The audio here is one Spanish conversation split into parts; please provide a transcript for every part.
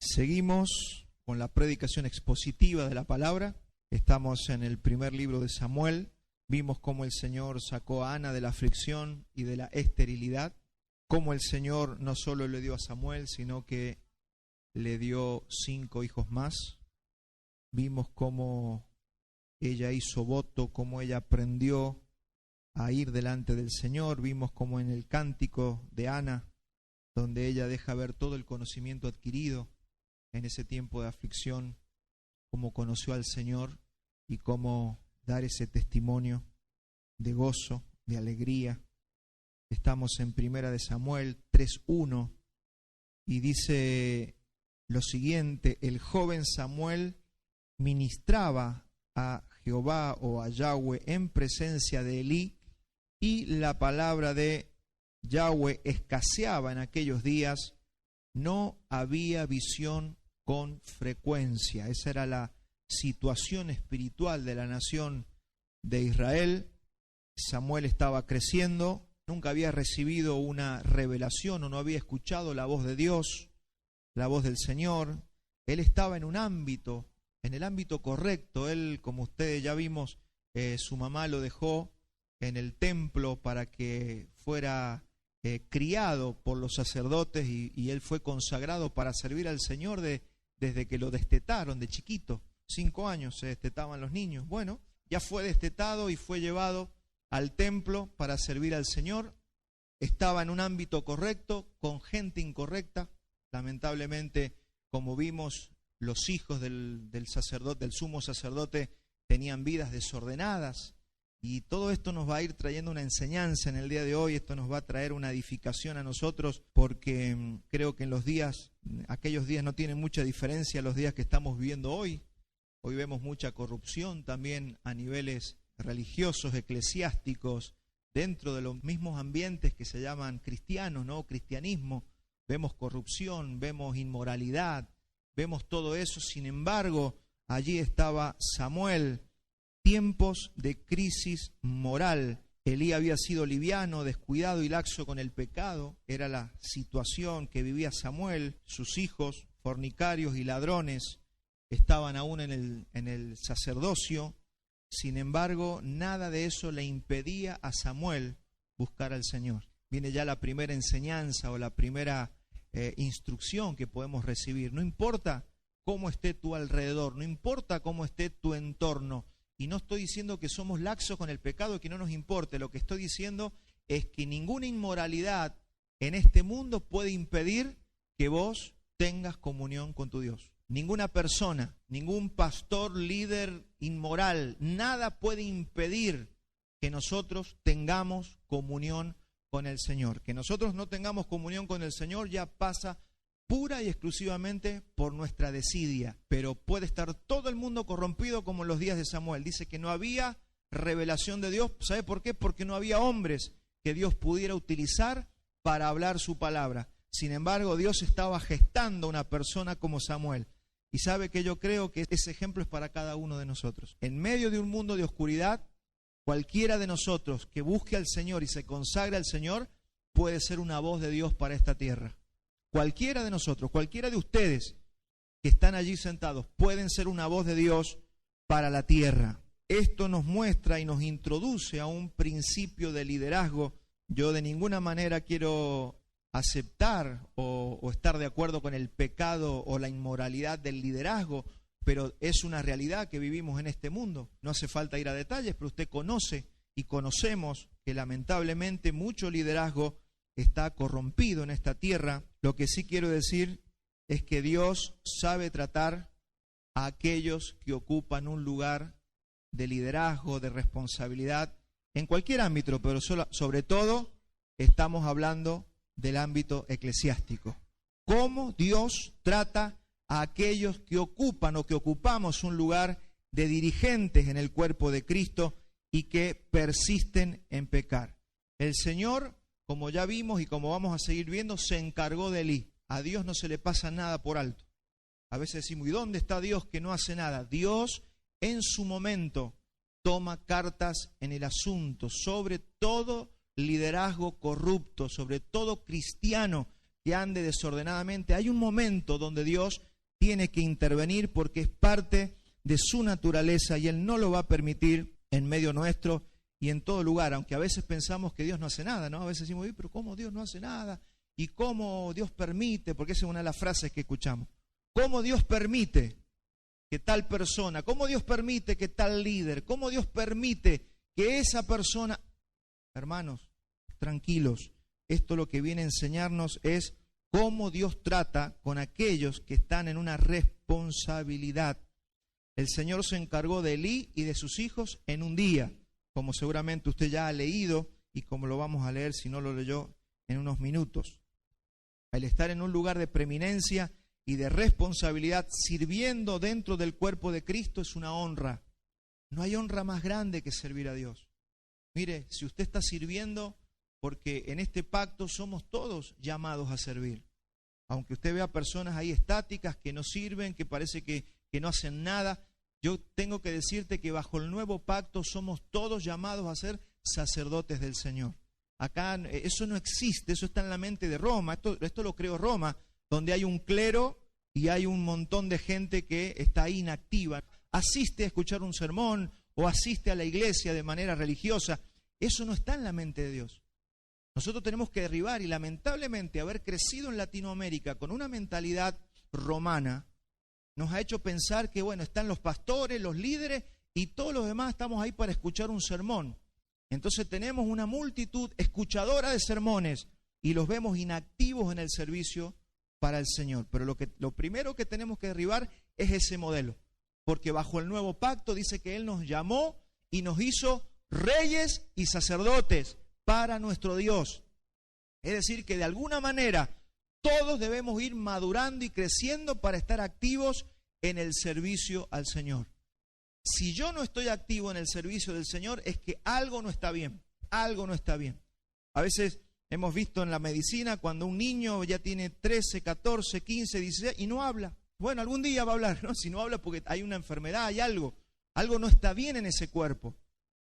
Seguimos con la predicación expositiva de la palabra. Estamos en el primer libro de Samuel. Vimos cómo el Señor sacó a Ana de la aflicción y de la esterilidad. Cómo el Señor no solo le dio a Samuel, sino que le dio 5 hijos más. Vimos cómo ella hizo voto, cómo ella aprendió a ir delante del Señor. Vimos cómo en el cántico de Ana, donde ella deja ver todo el conocimiento adquirido en ese tiempo de aflicción, cómo conoció al Señor y cómo dar ese testimonio de gozo, de alegría. Estamos en Primera de Samuel 3:1 y dice lo siguiente: el joven Samuel ministraba a Jehová o a Yahweh en presencia de Elí, y la palabra de Yahweh escaseaba en aquellos días, no había visión con frecuencia. Esa era la situación espiritual de la nación de Israel. Samuel estaba creciendo, nunca había recibido una revelación o no había escuchado la voz de Dios, la voz del Señor. Él estaba en un ámbito, en el ámbito correcto. Él, como ustedes ya vimos, su mamá lo dejó en el templo para que fuera criado por los sacerdotes y él fue consagrado para servir al Señor desde que lo destetaron de chiquito. 5 años se destetaban los niños. Bueno, ya fue destetado y fue llevado al templo para servir al Señor. Estaba en un ámbito correcto, con gente incorrecta. Lamentablemente, como vimos, los hijos del sacerdote, del sumo sacerdote, tenían vidas desordenadas. Y todo esto nos va a ir trayendo una enseñanza en el día de hoy. Esto nos va a traer una edificación a nosotros, porque creo que en los días, aquellos días no tienen mucha diferencia a los días que estamos viviendo hoy. Hoy vemos mucha corrupción también a niveles religiosos, eclesiásticos, dentro de los mismos ambientes que se llaman cristianos, ¿no? Cristianismo. Vemos corrupción, vemos inmoralidad, vemos todo eso. Sin embargo, allí estaba Samuel. Tiempos de crisis moral. Elí había sido liviano, descuidado y laxo con el pecado. Era la situación que vivía Samuel. Sus hijos, fornicarios y ladrones, estaban aún en el sacerdocio. Sin embargo, nada de eso le impedía a Samuel buscar al Señor. Viene ya la primera enseñanza o la primera instrucción que podemos recibir. No importa cómo esté tu alrededor, no importa cómo esté tu entorno. Y no estoy diciendo que somos laxos con el pecado, que no nos importe. Lo que estoy diciendo es que ninguna inmoralidad en este mundo puede impedir que vos tengas comunión con tu Dios. Ninguna persona, ningún pastor, líder inmoral, nada puede impedir que nosotros tengamos comunión con el Señor. Que nosotros no tengamos comunión con el Señor ya pasa pura y exclusivamente por nuestra desidia, pero puede estar todo el mundo corrompido como en los días de Samuel. Dice que no había revelación de Dios. ¿Sabe por qué? Porque no había hombres que Dios pudiera utilizar para hablar su palabra. Sin embargo, Dios estaba gestando una persona como Samuel. Y sabe que yo creo que ese ejemplo es para cada uno de nosotros. En medio de un mundo de oscuridad, cualquiera de nosotros que busque al Señor y se consagre al Señor puede ser una voz de Dios para esta tierra. Cualquiera de nosotros, cualquiera de ustedes que están allí sentados, pueden ser una voz de Dios para la tierra. Esto nos muestra y nos introduce a un principio de liderazgo. Yo de ninguna manera quiero aceptar o estar de acuerdo con el pecado o la inmoralidad del liderazgo, pero es una realidad que vivimos en este mundo. No hace falta ir a detalles, pero usted conoce y conocemos que lamentablemente mucho liderazgo está corrompido en esta tierra. Lo que sí quiero decir es que Dios sabe tratar a aquellos que ocupan un lugar de liderazgo, de responsabilidad, en cualquier ámbito, pero sobre todo estamos hablando del ámbito eclesiástico. Cómo Dios trata a aquellos que ocupan o que ocupamos un lugar de dirigentes en el cuerpo de Cristo y que persisten en pecar. El Señor, como ya vimos y como vamos a seguir viendo, se encargó de Elí. A Dios no se le pasa nada por alto. A veces decimos, ¿y dónde está Dios que no hace nada? Dios en su momento toma cartas en el asunto sobre todo liderazgo corrupto, sobre todo cristiano que ande desordenadamente. Hay un momento donde Dios tiene que intervenir porque es parte de su naturaleza y Él no lo va a permitir en medio nuestro y en todo lugar, aunque a veces pensamos que Dios no hace nada, ¿no? A veces decimos, pero ¿cómo Dios no hace nada? ¿Y cómo Dios permite? Porque esa es una de las frases que escuchamos. ¿Cómo Dios permite que tal persona, cómo Dios permite que tal líder, cómo Dios permite que esa persona... Hermanos, tranquilos, esto lo que viene a enseñarnos es cómo Dios trata con aquellos que están en una responsabilidad. El Señor se encargó de Elí y de sus hijos en un día, como seguramente usted ya ha leído y como lo vamos a leer si no lo leyó en unos minutos. Al estar en un lugar de preeminencia y de responsabilidad, sirviendo dentro del cuerpo de Cristo, es una honra. No hay honra más grande que servir a Dios. Mire, si usted está sirviendo, porque en este pacto somos todos llamados a servir. Aunque usted vea personas ahí estáticas que no sirven, que parece que no hacen nada, yo tengo que decirte que bajo el nuevo pacto somos todos llamados a ser sacerdotes del Señor. Acá eso no existe, eso está en la mente de Roma, esto lo creó Roma, donde hay un clero y hay un montón de gente que está ahí inactiva. Asiste a escuchar un sermón o asiste a la iglesia de manera religiosa. Eso no está en la mente de Dios. Nosotros tenemos que derribar y lamentablemente haber crecido en Latinoamérica con una mentalidad romana nos ha hecho pensar que bueno, están los pastores, los líderes y todos los demás estamos ahí para escuchar un sermón. Entonces tenemos una multitud escuchadora de sermones y los vemos inactivos en el servicio para el Señor. Pero lo primero que tenemos que derribar es ese modelo, porque bajo el nuevo pacto dice que Él nos llamó y nos hizo reyes y sacerdotes para nuestro Dios. Es decir, que de alguna manera todos debemos ir madurando y creciendo para estar activos en el servicio al Señor. Si yo no estoy activo en el servicio del Señor, es que algo no está bien, algo no está bien. A veces hemos visto en la medicina cuando un niño ya tiene 13, 14, 15, 16 y no habla. Bueno, algún día va a hablar, ¿no? Si no habla porque hay una enfermedad, hay algo no está bien en ese cuerpo.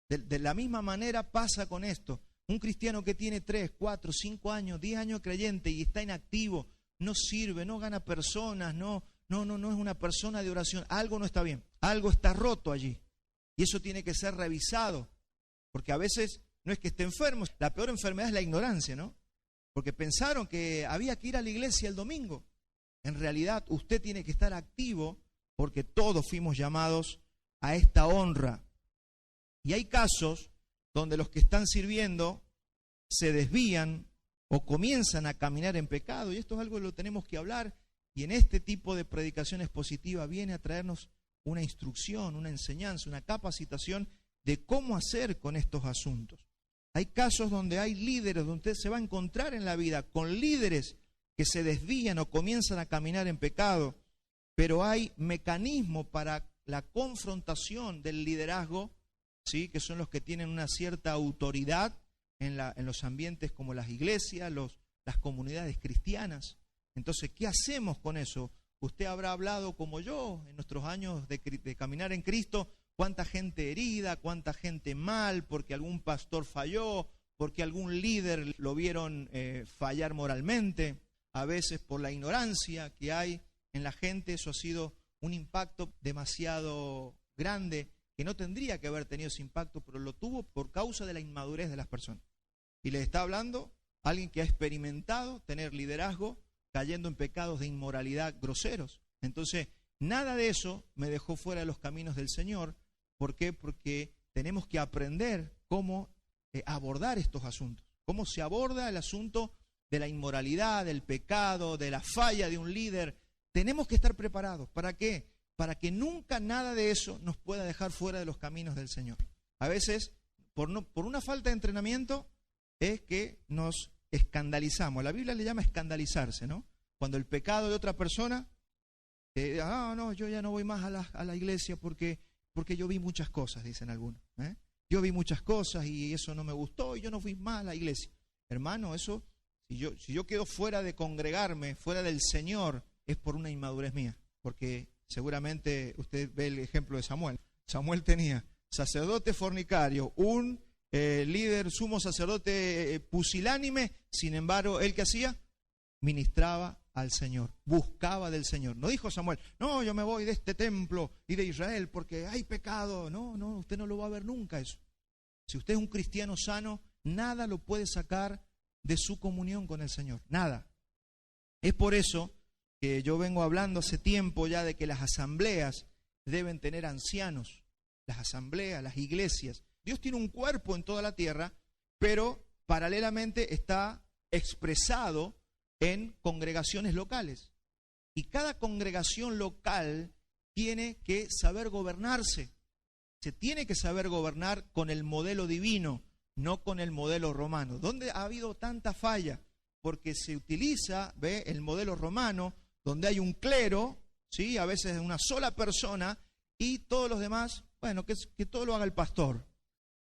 De la misma manera pasa con esto. Un cristiano que tiene 3, 4, 5 años, 10 años creyente y está inactivo, no sirve, no gana personas, no es una persona de oración, algo no está bien, algo está roto allí. Y eso tiene que ser revisado, porque a veces no es que esté enfermo, la peor enfermedad es la ignorancia, ¿no? Porque pensaron que había que ir a la iglesia el domingo. En realidad usted tiene que estar activo porque todos fuimos llamados a esta honra. Y hay casos donde los que están sirviendo se desvían o comienzan a caminar en pecado, y esto es algo que lo tenemos que hablar, y en este tipo de predicaciones positivas viene a traernos una instrucción, una enseñanza, una capacitación de cómo hacer con estos asuntos. Hay casos donde hay líderes, donde usted se va a encontrar en la vida con líderes que se desvían o comienzan a caminar en pecado, pero hay mecanismos para la confrontación del liderazgo, ¿sí? Que son los que tienen una cierta autoridad en los ambientes como las iglesias, las comunidades cristianas. Entonces, ¿qué hacemos con eso? Usted habrá hablado como yo en nuestros años de caminar en Cristo, cuánta gente herida, cuánta gente mal, porque algún pastor falló, porque algún líder lo vieron fallar moralmente, a veces por la ignorancia que hay en la gente. Eso ha sido un impacto demasiado grande, que no tendría que haber tenido ese impacto, pero lo tuvo por causa de la inmadurez de las personas. Y le está hablando alguien que ha experimentado tener liderazgo cayendo en pecados de inmoralidad groseros. Entonces, nada de eso me dejó fuera de los caminos del Señor. ¿Por qué? Porque tenemos que aprender cómo abordar estos asuntos. Cómo se aborda el asunto de la inmoralidad, del pecado, de la falla de un líder. Tenemos que estar preparados. ¿Para qué? Para que nunca nada de eso nos pueda dejar fuera de los caminos del Señor. A veces, por una falta de entrenamiento, es que nos escandalizamos. La Biblia le llama escandalizarse, ¿no? Cuando el pecado de otra persona, no, yo ya no voy más a la iglesia porque yo vi muchas cosas, dicen algunos. Yo vi muchas cosas y eso no me gustó y yo no fui más a la iglesia. Hermano, eso, si yo quedo fuera de congregarme, fuera del Señor, es por una inmadurez mía. Porque seguramente usted ve el ejemplo de Samuel. Samuel tenía sacerdote fornicario, un líder, sumo sacerdote pusilánime. Sin embargo, ¿él qué hacía? Ministraba al Señor, buscaba del Señor. No dijo Samuel, no, yo me voy de este templo y de Israel porque hay pecado. No, usted no lo va a ver nunca eso. Si usted es un cristiano sano, nada lo puede sacar de su comunión con el Señor, nada. Es por eso que yo vengo hablando hace tiempo ya de que las asambleas deben tener ancianos, las asambleas, las iglesias. Dios tiene un cuerpo en toda la tierra, pero paralelamente está expresado en congregaciones locales. Y cada congregación local tiene que saber gobernarse. Se tiene que saber gobernar con el modelo divino, no con el modelo romano. ¿Dónde ha habido tanta falla? Porque se utiliza, el modelo romano, donde hay un clero, ¿sí? A veces una sola persona, y todos los demás, que todo lo haga el pastor.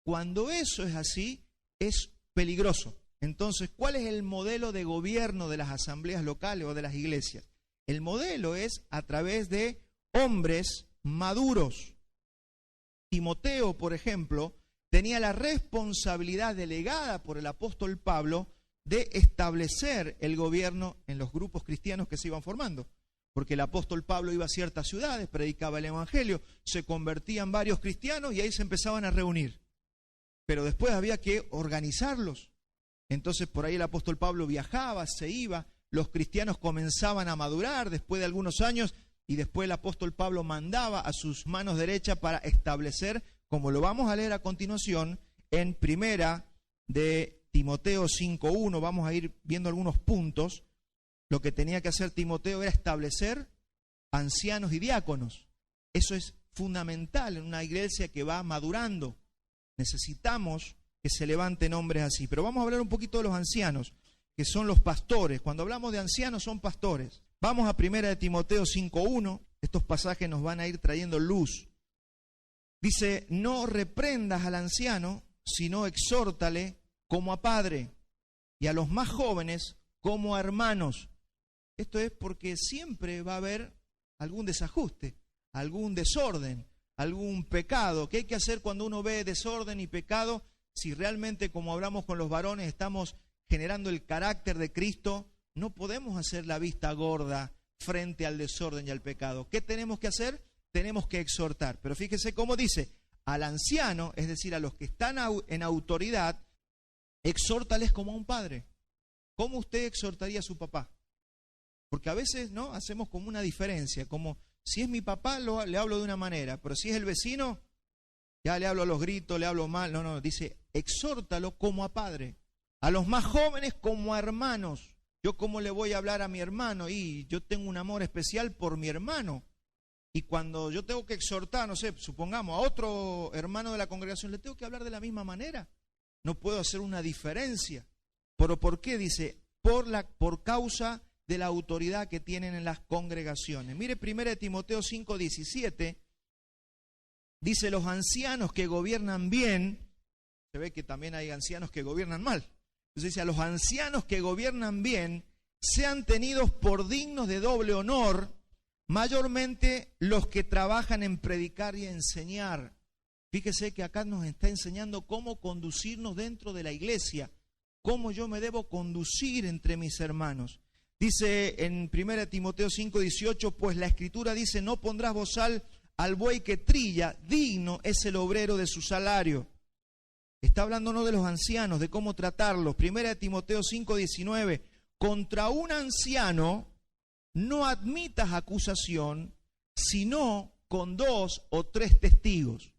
Cuando eso es así, es peligroso. Entonces, ¿cuál es el modelo de gobierno de las asambleas locales o de las iglesias? El modelo es a través de hombres maduros. Timoteo, por ejemplo, tenía la responsabilidad delegada por el apóstol Pablo de establecer el gobierno en los grupos cristianos que se iban formando. Porque el apóstol Pablo iba a ciertas ciudades, predicaba el evangelio, se convertían varios cristianos y ahí se empezaban a reunir. Pero después había que organizarlos. Entonces por ahí el apóstol Pablo viajaba, se iba, los cristianos comenzaban a madurar después de algunos años y después el apóstol Pablo mandaba a sus manos derechas para establecer, como lo vamos a leer a continuación, en primera de Timoteo 5:1, vamos a ir viendo algunos puntos. Lo que tenía que hacer Timoteo era establecer ancianos y diáconos. Eso es fundamental en una iglesia que va madurando. Necesitamos que se levanten hombres así. Pero vamos a hablar un poquito de los ancianos, que son los pastores. Cuando hablamos de ancianos son pastores. Vamos a 1 de Timoteo 5:1. Estos pasajes nos van a ir trayendo luz. Dice, no reprendas al anciano, sino exhórtale como a padre, y a los más jóvenes como a hermanos. Esto es porque siempre va a haber algún desajuste, algún desorden, algún pecado. ¿Qué hay que hacer cuando uno ve desorden y pecado? Si realmente, como hablamos con los varones, estamos generando el carácter de Cristo, no podemos hacer la vista gorda frente al desorden y al pecado. ¿Qué tenemos que hacer? Tenemos que exhortar. Pero fíjese cómo dice, al anciano, es decir, a los que están en autoridad, exhórtales como a un padre. ¿Cómo usted exhortaría a su papá? Porque a veces no hacemos como una diferencia, como si es mi papá le hablo de una manera, pero si es el vecino, ya le hablo a los gritos, le hablo mal. No, dice, exhórtalo como a padre. A los más jóvenes como a hermanos. Yo cómo le voy a hablar a mi hermano, y yo tengo un amor especial por mi hermano. Y cuando yo tengo que exhortar, no sé, supongamos a otro hermano de la congregación, le tengo que hablar de la misma manera. No puedo hacer una diferencia. ¿Pero por qué? Dice, por causa de la autoridad que tienen en las congregaciones. Mire 1 Timoteo 5:17, dice, los ancianos que gobiernan bien, se ve que también hay ancianos que gobiernan mal. Entonces dice, a los ancianos que gobiernan bien, sean tenidos por dignos de doble honor, mayormente los que trabajan en predicar y enseñar. Fíjese que acá nos está enseñando cómo conducirnos dentro de la iglesia, cómo yo me debo conducir entre mis hermanos. Dice en 1 Timoteo 5:18, pues la Escritura dice, no pondrás bozal al buey que trilla, digno es el obrero de su salario. Está hablando no de los ancianos, de cómo tratarlos. 1 Timoteo 5:19, contra un anciano no admitas acusación, sino con 2 o 3 testigos.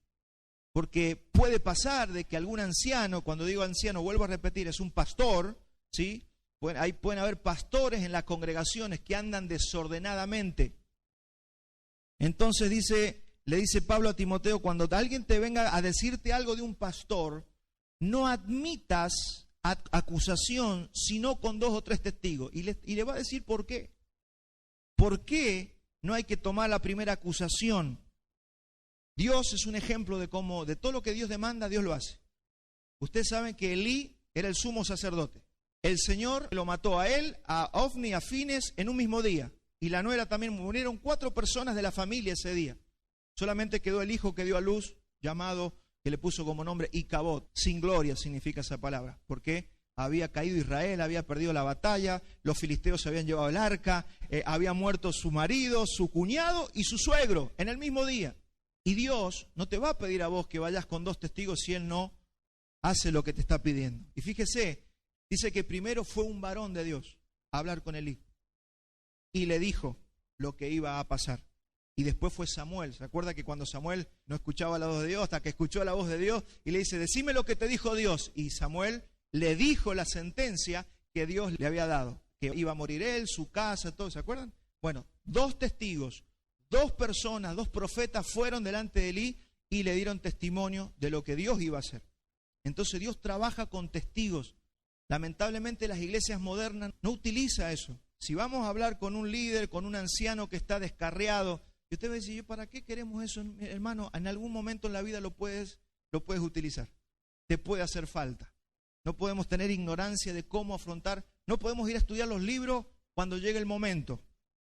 Porque puede pasar de que algún anciano, cuando digo anciano, vuelvo a repetir, es un pastor, ¿sí? Ahí pueden haber pastores en las congregaciones que andan desordenadamente. Entonces le dice Pablo a Timoteo, cuando alguien te venga a decirte algo de un pastor, no admitas acusación, sino con 2 o 3 testigos. Y le va a decir por qué. ¿Por qué no hay que tomar la primera acusación? Dios es un ejemplo de cómo, de todo lo que Dios demanda, Dios lo hace. Ustedes saben que Elí era el sumo sacerdote. El Señor lo mató a él, a Ofni, a Fines en un mismo día. Y la nuera también, murieron 4 personas de la familia ese día. Solamente quedó el hijo que dio a luz, llamado, que le puso como nombre Icabod. Sin gloria significa esa palabra. ¿Por qué? había caído Israel, había perdido la batalla, los filisteos se habían llevado el arca, había muerto su marido, su cuñado y su suegro en el mismo día. Y Dios no te va a pedir a vos que vayas con 2 testigos si Él no hace lo que te está pidiendo. Y fíjese, dice que primero fue un varón de Dios a hablar con Elí y le dijo lo que iba a pasar. Y después fue Samuel. ¿Se acuerda que cuando Samuel no escuchaba la voz de Dios, hasta que escuchó la voz de Dios y le dice, decime lo que te dijo Dios? Y Samuel le dijo la sentencia que Dios le había dado, que iba a morir él, su casa, todo. ¿Se acuerdan? Bueno, 2 testigos, 2 personas, 2 profetas fueron delante de Elí y le dieron testimonio de lo que Dios iba a hacer. Entonces Dios trabaja con testigos. Lamentablemente las iglesias modernas no utilizan eso. Si vamos a hablar con un líder, con un anciano que está descarriado, y usted va a decir, ¿para qué queremos eso, hermano? En algún momento en la vida lo puedes utilizar. Te puede hacer falta. No podemos tener ignorancia de cómo afrontar. No podemos ir a estudiar los libros cuando llegue el momento.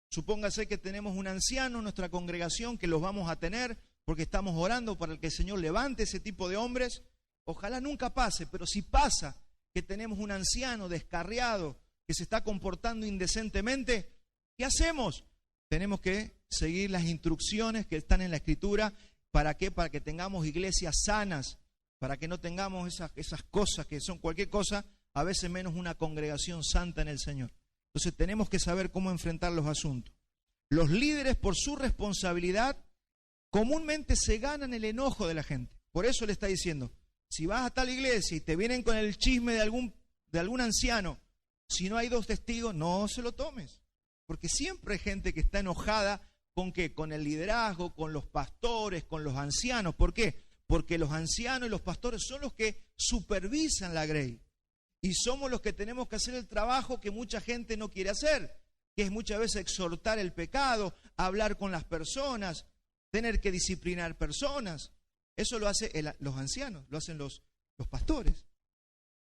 Supóngase que tenemos un anciano en nuestra congregación, que los vamos a tener porque estamos orando para que el Señor levante ese tipo de hombres. Ojalá nunca pase, pero si pasa que tenemos un anciano descarriado que se está comportando indecentemente, ¿qué hacemos? Tenemos que seguir las instrucciones que están en la Escritura. ¿Para qué? Para que tengamos iglesias sanas, para que no tengamos esas cosas que son cualquier cosa, a veces menos una congregación santa en el Señor. Entonces tenemos que saber cómo enfrentar los asuntos. Los líderes, por su responsabilidad, comúnmente se ganan el enojo de la gente. Por eso le está diciendo, si vas a tal iglesia y te vienen con el chisme de algún anciano, si no hay 2 testigos, no se lo tomes. Porque siempre hay gente que está enojada ¿con qué? Con el liderazgo, con los pastores, con los ancianos. ¿Por qué? Porque los ancianos y los pastores son los que supervisan la grey. Y somos los que tenemos que hacer el trabajo que mucha gente no quiere hacer, que es muchas veces exhortar el pecado, hablar con las personas, tener que disciplinar personas. Eso lo hacen los ancianos, lo hacen los pastores.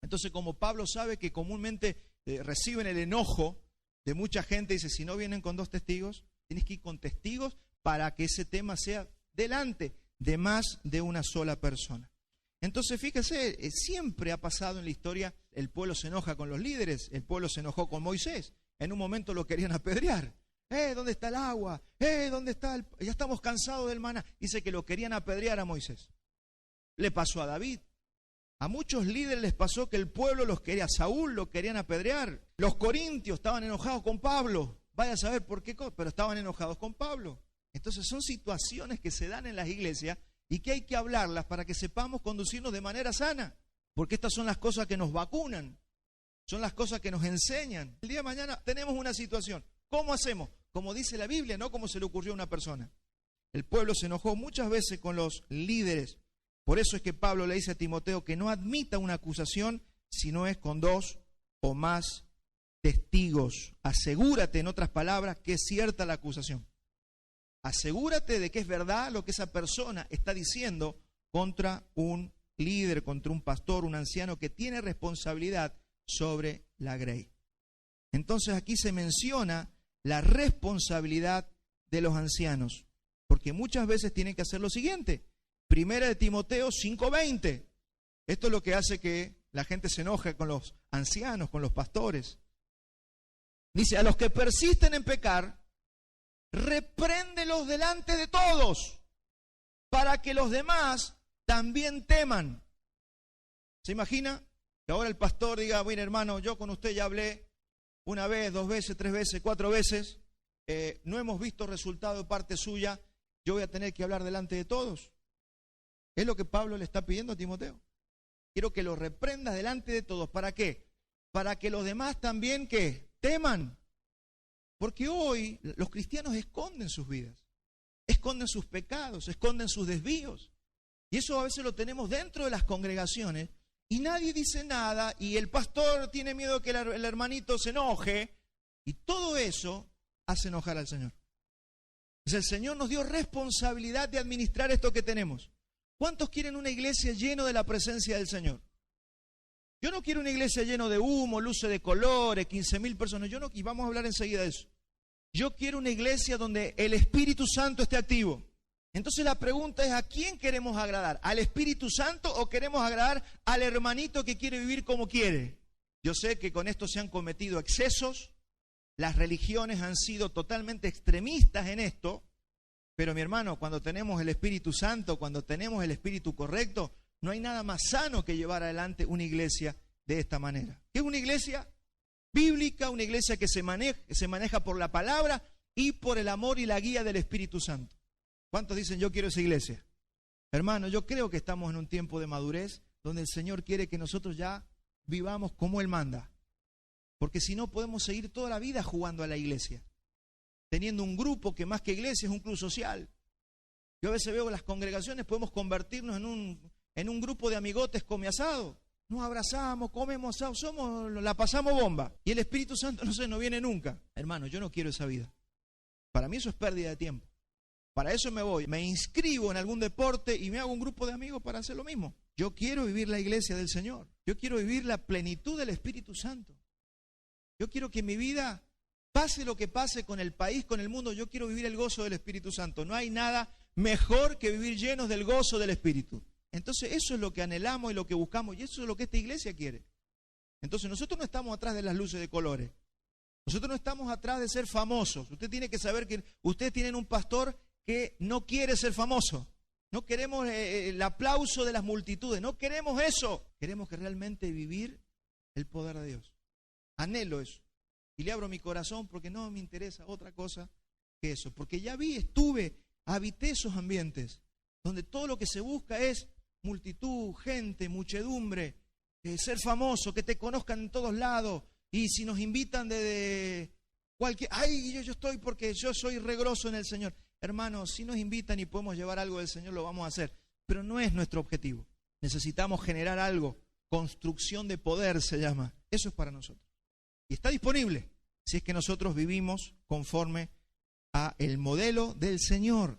Entonces, como Pablo sabe que comúnmente reciben el enojo de mucha gente, dice, si no vienen con 2 testigos, tienes que ir con testigos para que ese tema sea delante de más de una sola persona. Entonces, fíjese, siempre ha pasado en la historia, el pueblo se enoja con los líderes, el pueblo se enojó con Moisés, en un momento lo querían apedrear. ¿Dónde está el agua? ¿Dónde está ya estamos cansados del maná. Dice que lo querían apedrear a Moisés. Le pasó a David. A muchos líderes les pasó que el pueblo los quería, Saúl lo querían apedrear. Los corintios estaban enojados con Pablo. Vaya a saber por qué, pero estaban enojados con Pablo. Entonces son situaciones que se dan en las iglesias y que hay que hablarlas para que sepamos conducirnos de manera sana. Porque estas son las cosas que nos vacunan. Son las cosas que nos enseñan. El día de mañana tenemos una situación. ¿Cómo hacemos? Como dice la Biblia, no como se le ocurrió a una persona. El pueblo se enojó muchas veces con los líderes. Por eso es que Pablo le dice a Timoteo que no admita una acusación si no es con 2 o más testigos. Asegúrate, en otras palabras, que es cierta la acusación. Asegúrate de que es verdad lo que esa persona está diciendo contra un líder, contra un pastor, un anciano que tiene responsabilidad sobre la grey. Entonces aquí se menciona la responsabilidad de los ancianos, porque muchas veces tienen que hacer lo siguiente. Primera de Timoteo 5:20. Esto es lo que hace que la gente se enoje con los ancianos, con los pastores. Dice, a los que persisten en pecar, repréndelos delante de todos, para que los demás también teman. ¿Se imagina? Que ahora el pastor diga, bueno hermano, yo con usted ya hablé 1 vez, 2 veces, 3 veces, 4 veces, no hemos visto resultado de parte suya, yo voy a tener que hablar delante de todos. Es lo que Pablo le está pidiendo a Timoteo. Quiero que lo reprendas delante de todos. ¿Para qué? Para que los demás también, ¿qué? Teman. Porque hoy los cristianos esconden sus vidas, esconden sus pecados, esconden sus desvíos. Y eso a veces lo tenemos dentro de las congregaciones y nadie dice nada y el pastor tiene miedo que el hermanito se enoje y todo eso hace enojar al Señor. Entonces el Señor nos dio responsabilidad de administrar esto que tenemos. ¿Cuántos quieren una iglesia llena de la presencia del Señor? Yo no quiero una iglesia llena de humo, luces de colores, 15.000 personas. Y vamos a hablar enseguida de eso. Yo quiero una iglesia donde el Espíritu Santo esté activo. Entonces la pregunta es, ¿a quién queremos agradar? ¿Al Espíritu Santo o queremos agradar al hermanito que quiere vivir como quiere? Yo sé que con esto se han cometido excesos, las religiones han sido totalmente extremistas en esto, pero mi hermano, cuando tenemos el Espíritu Santo, cuando tenemos el Espíritu correcto, no hay nada más sano que llevar adelante una iglesia de esta manera. ¿Qué es una iglesia? Bíblica, una iglesia que se maneja por la palabra y por el amor y la guía del Espíritu Santo. ¿Cuántos dicen yo quiero esa iglesia? Hermano, yo creo que estamos en un tiempo de madurez donde el Señor quiere que nosotros ya vivamos como Él manda. Porque si no podemos seguir toda la vida jugando a la iglesia, teniendo un grupo que más que iglesia es un club social. Yo a veces veo que las congregaciones podemos convertirnos en un grupo de amigotes come asado. Nos abrazamos, comemos asado, la pasamos bomba. Y el Espíritu Santo no viene nunca. Hermano, yo no quiero esa vida. Para mí eso es pérdida de tiempo. Para eso me voy, me inscribo en algún deporte y me hago un grupo de amigos para hacer lo mismo. Yo quiero vivir la iglesia del Señor. Yo quiero vivir la plenitud del Espíritu Santo. Yo quiero que en mi vida, pase lo que pase con el país, con el mundo, yo quiero vivir el gozo del Espíritu Santo. No hay nada mejor que vivir llenos del gozo del Espíritu. Entonces eso es lo que anhelamos y lo que buscamos, y eso es lo que esta iglesia quiere. Entonces nosotros no estamos atrás de las luces de colores. Nosotros no estamos atrás de ser famosos. Usted tiene que saber que ustedes tienen un pastor que no quiere ser famoso. No queremos el aplauso de las multitudes. No queremos eso. Queremos que realmente vivir el poder de Dios. Anhelo eso. Y le abro mi corazón porque no me interesa otra cosa que eso. Porque ya habité esos ambientes donde todo lo que se busca es multitud, gente, muchedumbre, ser famoso, que te conozcan en todos lados. Y si nos invitan de cualquier... ¡Ay, yo estoy porque yo soy regroso en el Señor! Hermanos, si nos invitan y podemos llevar algo del Señor, lo vamos a hacer. Pero no es nuestro objetivo. Necesitamos generar algo. Construcción de poder se llama. Eso es para nosotros. Y está disponible si es que nosotros vivimos conforme a el modelo del Señor.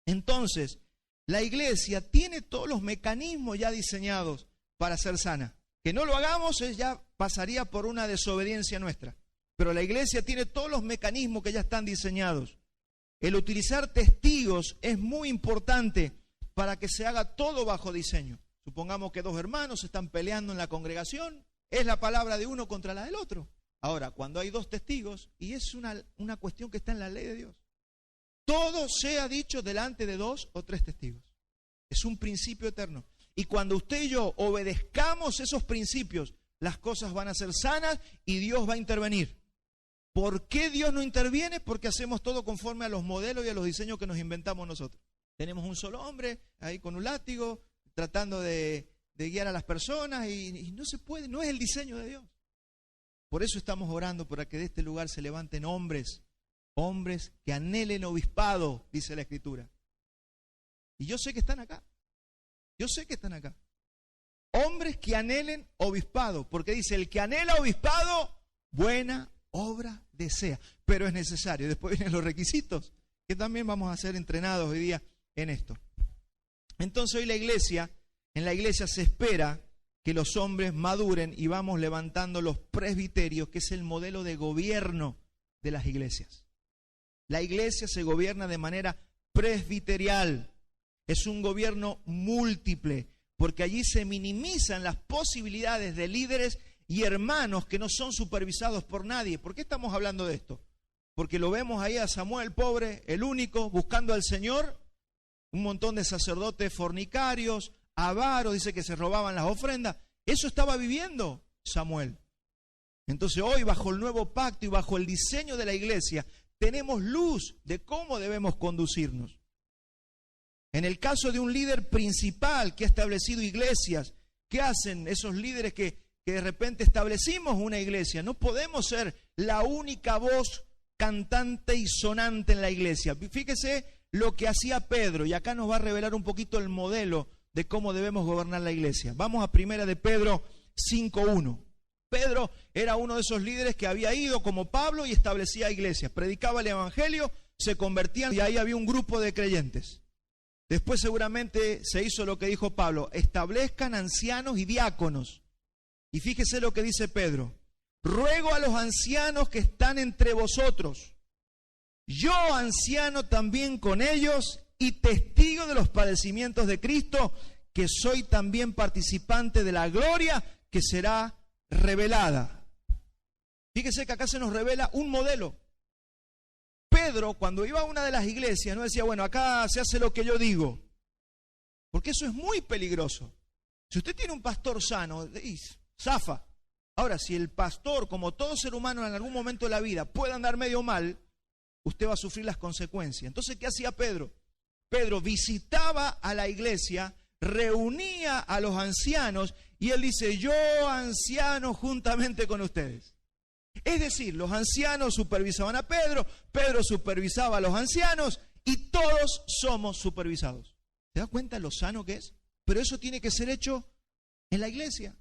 Entonces, la iglesia tiene todos los mecanismos ya diseñados para ser sana. Que no lo hagamos ya pasaría por una desobediencia nuestra. Pero la iglesia tiene todos los mecanismos que ya están diseñados. El utilizar testigos es muy importante para que se haga todo bajo diseño. Supongamos que dos hermanos están peleando en la congregación, es la palabra de uno contra la del otro. Ahora, cuando hay dos testigos, y es una cuestión que está en la ley de Dios, todo sea dicho delante de 2 o 3 testigos. Es un principio eterno. Y cuando usted y yo obedezcamos esos principios, las cosas van a ser sanas y Dios va a intervenir. ¿Por qué Dios no interviene? Porque hacemos todo conforme a los modelos y a los diseños que nos inventamos nosotros. Tenemos un solo hombre ahí con un látigo, tratando de guiar a las personas y no se puede, no es el diseño de Dios. Por eso estamos orando para que de este lugar se levanten hombres que anhelen obispado, dice la Escritura. Y yo sé que están acá. Yo sé que están acá. Hombres que anhelen obispado, porque dice, el que anhela obispado, buena obra desea. Pero es necesario. Después vienen los requisitos, que también vamos a ser entrenados hoy día en esto. Entonces hoy en la iglesia se espera que los hombres maduren y vamos levantando los presbiterios, que es el modelo de gobierno de las iglesias. La iglesia se gobierna de manera presbiterial. Es un gobierno múltiple, porque allí se minimizan las posibilidades de líderes y hermanos que no son supervisados por nadie. ¿Por qué estamos hablando de esto? Porque lo vemos ahí a Samuel, pobre, el único, buscando al Señor, un montón de sacerdotes fornicarios, avaros, dice que se robaban las ofrendas. Eso estaba viviendo Samuel. Entonces hoy, bajo el nuevo pacto y bajo el diseño de la iglesia, tenemos luz de cómo debemos conducirnos. En el caso de un líder principal que ha establecido iglesias, ¿qué hacen esos líderes que de repente establecimos una iglesia? No podemos ser la única voz cantante y sonante en la iglesia. Fíjese lo que hacía Pedro, y acá nos va a revelar un poquito el modelo de cómo debemos gobernar la iglesia. Vamos a 1 de Pedro 5:1. Pedro era uno de esos líderes que había ido como Pablo y establecía iglesias. Predicaba el evangelio, se convertían y ahí había un grupo de creyentes. Después seguramente se hizo lo que dijo Pablo, establezcan ancianos y diáconos. Y fíjese lo que dice Pedro, ruego a los ancianos que están entre vosotros, yo anciano también con ellos y testigo de los padecimientos de Cristo, que soy también participante de la gloria que será revelada. Fíjese que acá se nos revela un modelo. Pedro, cuando iba a una de las iglesias, no decía, bueno, acá se hace lo que yo digo. Porque eso es muy peligroso. Si usted tiene un pastor sano, zafa. Ahora, si el pastor, como todo ser humano en algún momento de la vida, puede andar medio mal, usted va a sufrir las consecuencias. Entonces, ¿qué hacía Pedro? Pedro visitaba a la iglesia, reunía a los ancianos y él dice, yo anciano juntamente con ustedes. Es decir, los ancianos supervisaban a Pedro, Pedro supervisaba a los ancianos y todos somos supervisados. ¿Se da cuenta lo sano que es? Pero eso tiene que ser hecho en la iglesia.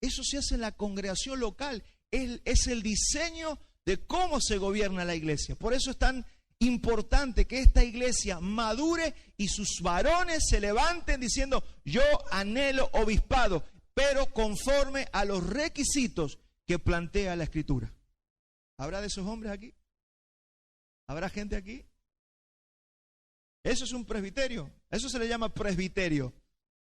Eso se hace en la congregación local. Es el diseño de cómo se gobierna la iglesia. Por eso es tan importante que esta iglesia madure y sus varones se levanten diciendo, yo anhelo obispado, pero conforme a los requisitos que plantea la Escritura. ¿Habrá de esos hombres aquí? ¿Habrá gente aquí? Eso es un presbiterio. Eso se le llama presbiterio.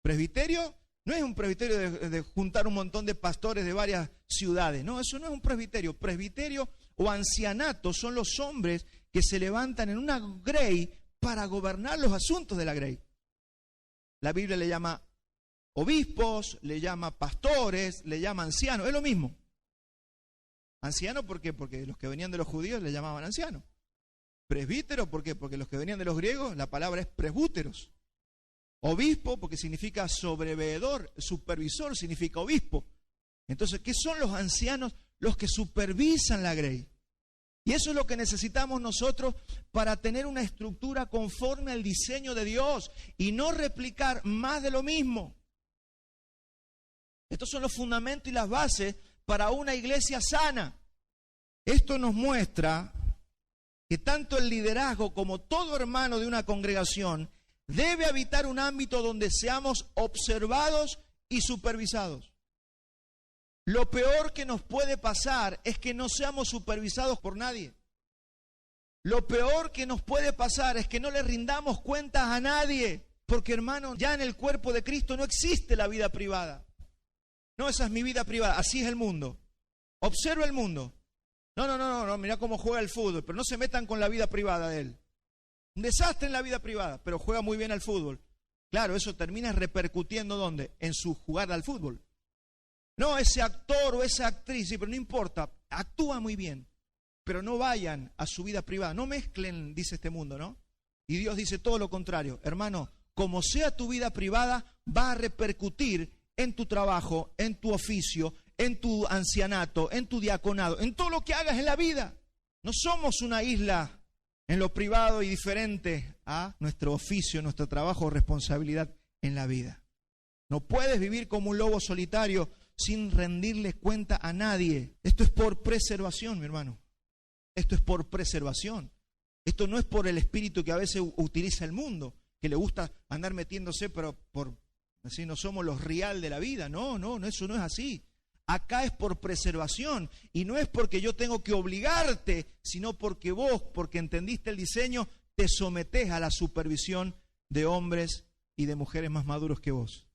Presbiterio no es un presbiterio de juntar un montón de pastores de varias ciudades. No, eso no es un presbiterio. Presbiterio o ancianato son los hombres que se levantan en una grey para gobernar los asuntos de la grey. La Biblia le llama obispos, le llama pastores, le llama ancianos. Es lo mismo. Anciano, ¿por qué? Porque los que venían de los judíos le llamaban ancianos. Presbítero, ¿por qué? Porque los que venían de los griegos, la palabra es presbúteros. Obispo, porque significa sobreveedor, supervisor, significa obispo. Entonces, ¿qué son los ancianos? Los que supervisan la grey. Y eso es lo que necesitamos nosotros para tener una estructura conforme al diseño de Dios y no replicar más de lo mismo. Estos son los fundamentos y las bases para una iglesia sana. Esto nos muestra que tanto el liderazgo como todo hermano de una congregación debe habitar un ámbito donde seamos observados y supervisados. Lo peor que nos puede pasar es que no seamos supervisados por nadie. Lo peor que nos puede pasar es que no le rindamos cuentas a nadie. Porque, hermano, ya en el cuerpo de Cristo no existe la vida privada. No, esa es mi vida privada, así es el mundo. Observa el mundo. No, mira cómo juega el fútbol, pero no se metan con la vida privada de él. Un desastre en la vida privada, pero juega muy bien al fútbol. Claro, eso termina repercutiendo ¿dónde? En su jugada al fútbol. No, ese actor o esa actriz, sí, pero no importa, actúa muy bien, pero no vayan a su vida privada, no mezclen, dice este mundo, ¿no? Y Dios dice todo lo contrario, hermano, como sea tu vida privada, va a repercutir en tu trabajo, en tu oficio, en tu ancianato, en tu diaconado, en todo lo que hagas en la vida. No somos una isla en lo privado y diferente a nuestro oficio, nuestro trabajo o responsabilidad en la vida. No puedes vivir como un lobo solitario sin rendirle cuenta a nadie. Esto es por preservación, mi hermano. Esto es por preservación. Esto no es por el espíritu que a veces utiliza el mundo, que le gusta andar metiéndose, pero por así no somos los real de la vida. No, eso no es así. Acá es por preservación y no es porque yo tengo que obligarte, sino porque vos, porque entendiste el diseño, te sometés a la supervisión de hombres y de mujeres más maduros que vos.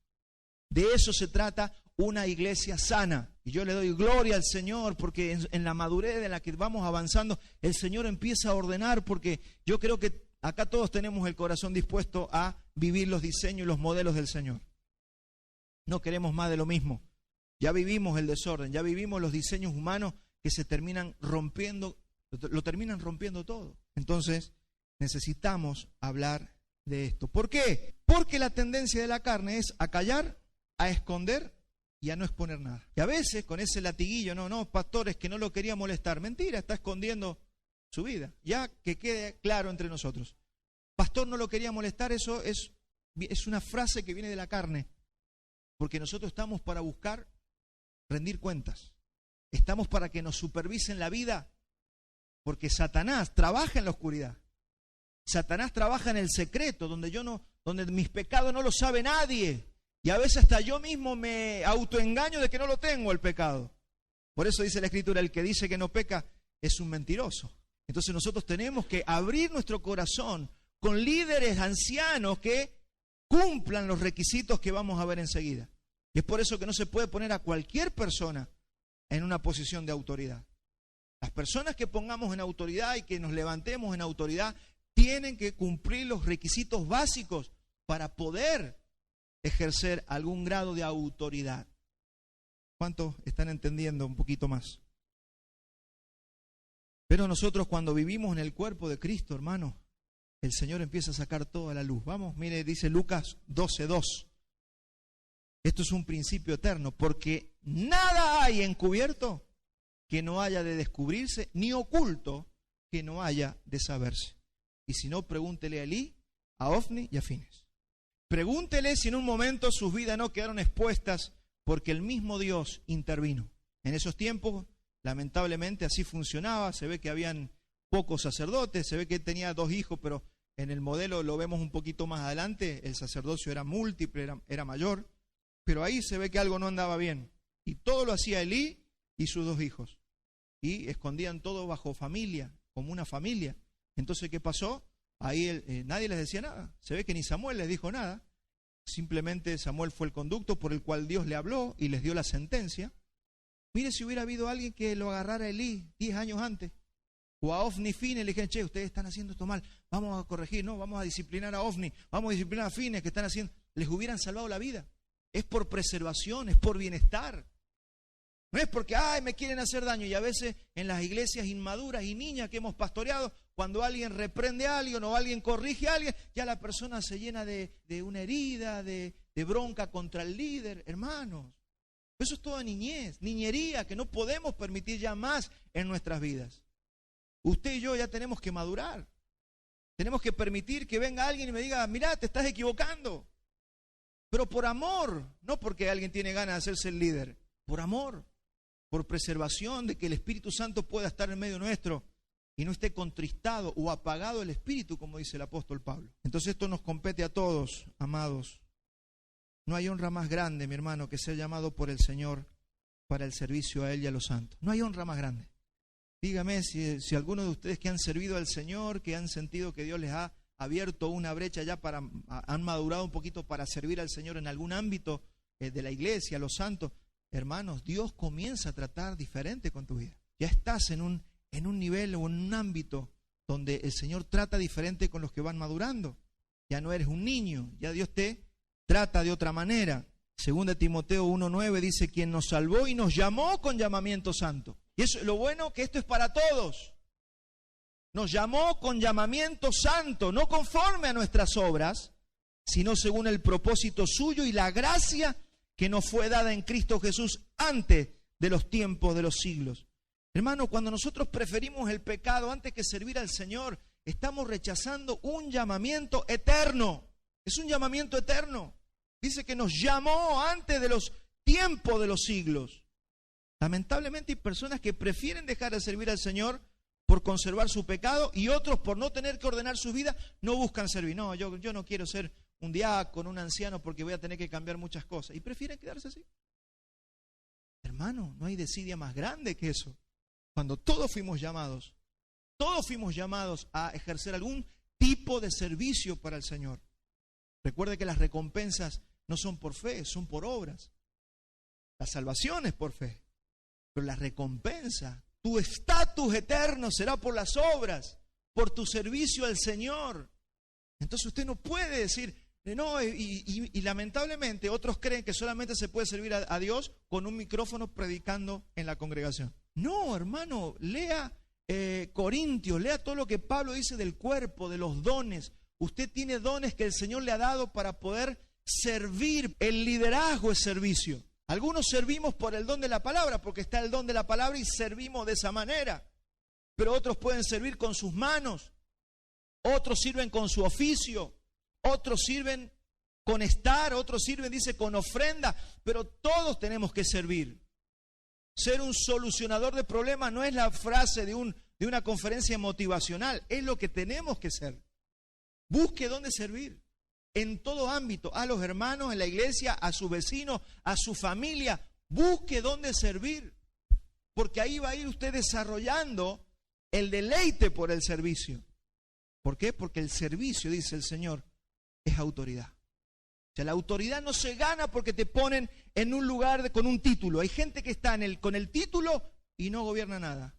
De eso se trata una iglesia sana. Y yo le doy gloria al Señor porque en la madurez de la que vamos avanzando, el Señor empieza a ordenar, porque yo creo que acá todos tenemos el corazón dispuesto a vivir los diseños y los modelos del Señor. No queremos más de lo mismo. Ya vivimos el desorden, ya vivimos los diseños humanos que se terminan rompiendo, lo terminan rompiendo todo. Entonces, necesitamos hablar de esto. ¿Por qué? Porque la tendencia de la carne es a callar, a esconder y a no exponer nada. Y a veces con ese latiguillo, no, pastores, que no lo quería molestar. Mentira, está escondiendo su vida. Ya que quede claro entre nosotros. Pastor, no lo quería molestar, eso es una frase que viene de la carne. Porque nosotros estamos para buscar rendir cuentas. Estamos para que nos supervisen la vida. Porque Satanás trabaja en la oscuridad. Satanás trabaja en el secreto, donde mis pecados no los sabe nadie. Y a veces hasta yo mismo me autoengaño de que no lo tengo el pecado. Por eso dice la Escritura, el que dice que no peca es un mentiroso. Entonces nosotros tenemos que abrir nuestro corazón con líderes ancianos que cumplan los requisitos que vamos a ver enseguida. Y es por eso que no se puede poner a cualquier persona en una posición de autoridad. Las personas que pongamos en autoridad y que nos levantemos en autoridad tienen que cumplir los requisitos básicos para poder ejercer algún grado de autoridad. ¿Cuántos están entendiendo un poquito más? Pero nosotros cuando vivimos en el cuerpo de Cristo, hermano, el Señor empieza a sacar toda la luz. Vamos, mire, dice Lucas 12:2. Esto es un principio eterno, porque nada hay encubierto que no haya de descubrirse, ni oculto que no haya de saberse. Y si no, pregúntele a Elí, a Ofni y a Fines. Pregúntele si en un momento sus vidas no quedaron expuestas porque el mismo Dios intervino. En esos tiempos, lamentablemente, así funcionaba. Se ve que habían pocos sacerdotes, se ve que él tenía 2 hijos, pero en el modelo lo vemos un poquito más adelante, el sacerdocio era múltiple, era mayor. Pero ahí se ve que algo no andaba bien. Y todo lo hacía Elí y sus 2 hijos. Y escondían todo bajo familia, como una familia. Entonces, ¿qué pasó? Ahí nadie les decía nada. Se ve que ni Samuel les dijo nada. Simplemente Samuel fue el conducto por el cual Dios le habló y les dio la sentencia. Mire si hubiera habido alguien que lo agarrara a Elí 10 años antes. O a Ofni y Fines le dijeron, che, ustedes están haciendo esto mal. Vamos a corregir, no, vamos a disciplinar a Ofni. Vamos a disciplinar a Fines que están haciendo. Les hubieran salvado la vida. Es por preservación, es por bienestar. No es porque, me quieren hacer daño. Y a veces en las iglesias inmaduras y niñas que hemos pastoreado, cuando alguien reprende a alguien o alguien corrige a alguien, ya la persona se llena de una herida, de bronca contra el líder. Hermanos, eso es toda niñez, niñería que no podemos permitir ya más en nuestras vidas. Usted y yo ya tenemos que madurar. Tenemos que permitir que venga alguien y me diga, mirá, te estás equivocando. Pero por amor, no porque alguien tiene ganas de hacerse el líder, por amor, por preservación de que el Espíritu Santo pueda estar en medio nuestro y no esté contristado o apagado el Espíritu, como dice el apóstol Pablo. Entonces esto nos compete a todos, amados. No hay honra más grande, mi hermano, que ser llamado por el Señor para el servicio a Él y a los santos. No hay honra más grande. Dígame si alguno de ustedes que han servido al Señor, que han sentido que Dios les ha abierto una brecha ya han madurado un poquito para servir al Señor en algún ámbito de la iglesia, los santos. Hermanos, Dios comienza a tratar diferente con tu vida. Ya estás en un nivel o en un ámbito donde el Señor trata diferente con los que van madurando. Ya no eres un niño, ya Dios te trata de otra manera. 2 Timoteo 1:9 dice, quien nos salvó y nos llamó con llamamiento santo. Y eso, lo bueno que esto es para todos. Nos llamó con llamamiento santo, no conforme a nuestras obras, sino según el propósito suyo y la gracia que nos fue dada en Cristo Jesús antes de los tiempos de los siglos. Hermano, cuando nosotros preferimos el pecado antes que servir al Señor, estamos rechazando un llamamiento eterno. Es un llamamiento eterno. Dice que nos llamó antes de los tiempos de los siglos. Lamentablemente hay personas que prefieren dejar de servir al Señor por conservar su pecado y otros por no tener que ordenar su vida no buscan servir. No, yo no quiero ser un diácono, un anciano porque voy a tener que cambiar muchas cosas. Y prefieren quedarse así. Hermano, no hay desidia más grande que eso. Cuando todos fuimos llamados a ejercer algún tipo de servicio para el Señor. Recuerde que las recompensas no son por fe, son por obras. La salvación es por fe, pero la recompensa, tu estatus eterno será por las obras, por tu servicio al Señor. Entonces usted no puede decir, no, y lamentablemente otros creen que solamente se puede servir a Dios con un micrófono predicando en la congregación. No, hermano, lea Corintios, lea todo lo que Pablo dice del cuerpo, de los dones. Usted tiene dones que el Señor le ha dado para poder servir. El liderazgo es servicio. Algunos servimos por el don de la palabra, porque está el don de la palabra y servimos de esa manera. Pero otros pueden servir con sus manos, otros sirven con su oficio, otros sirven con estar, otros sirven, dice, con ofrenda, pero todos tenemos que servir. Ser un solucionador de problemas no es la frase de una conferencia motivacional, es lo que tenemos que ser. Busque dónde servir, en todo ámbito, a los hermanos, en la iglesia, a sus vecinos, a su familia. Busque dónde servir, porque ahí va a ir usted desarrollando el deleite por el servicio. ¿Por qué? Porque el servicio, dice el Señor, es autoridad. O sea, la autoridad no se gana porque te ponen en un lugar con un título. Hay gente que está con el título y no gobierna nada.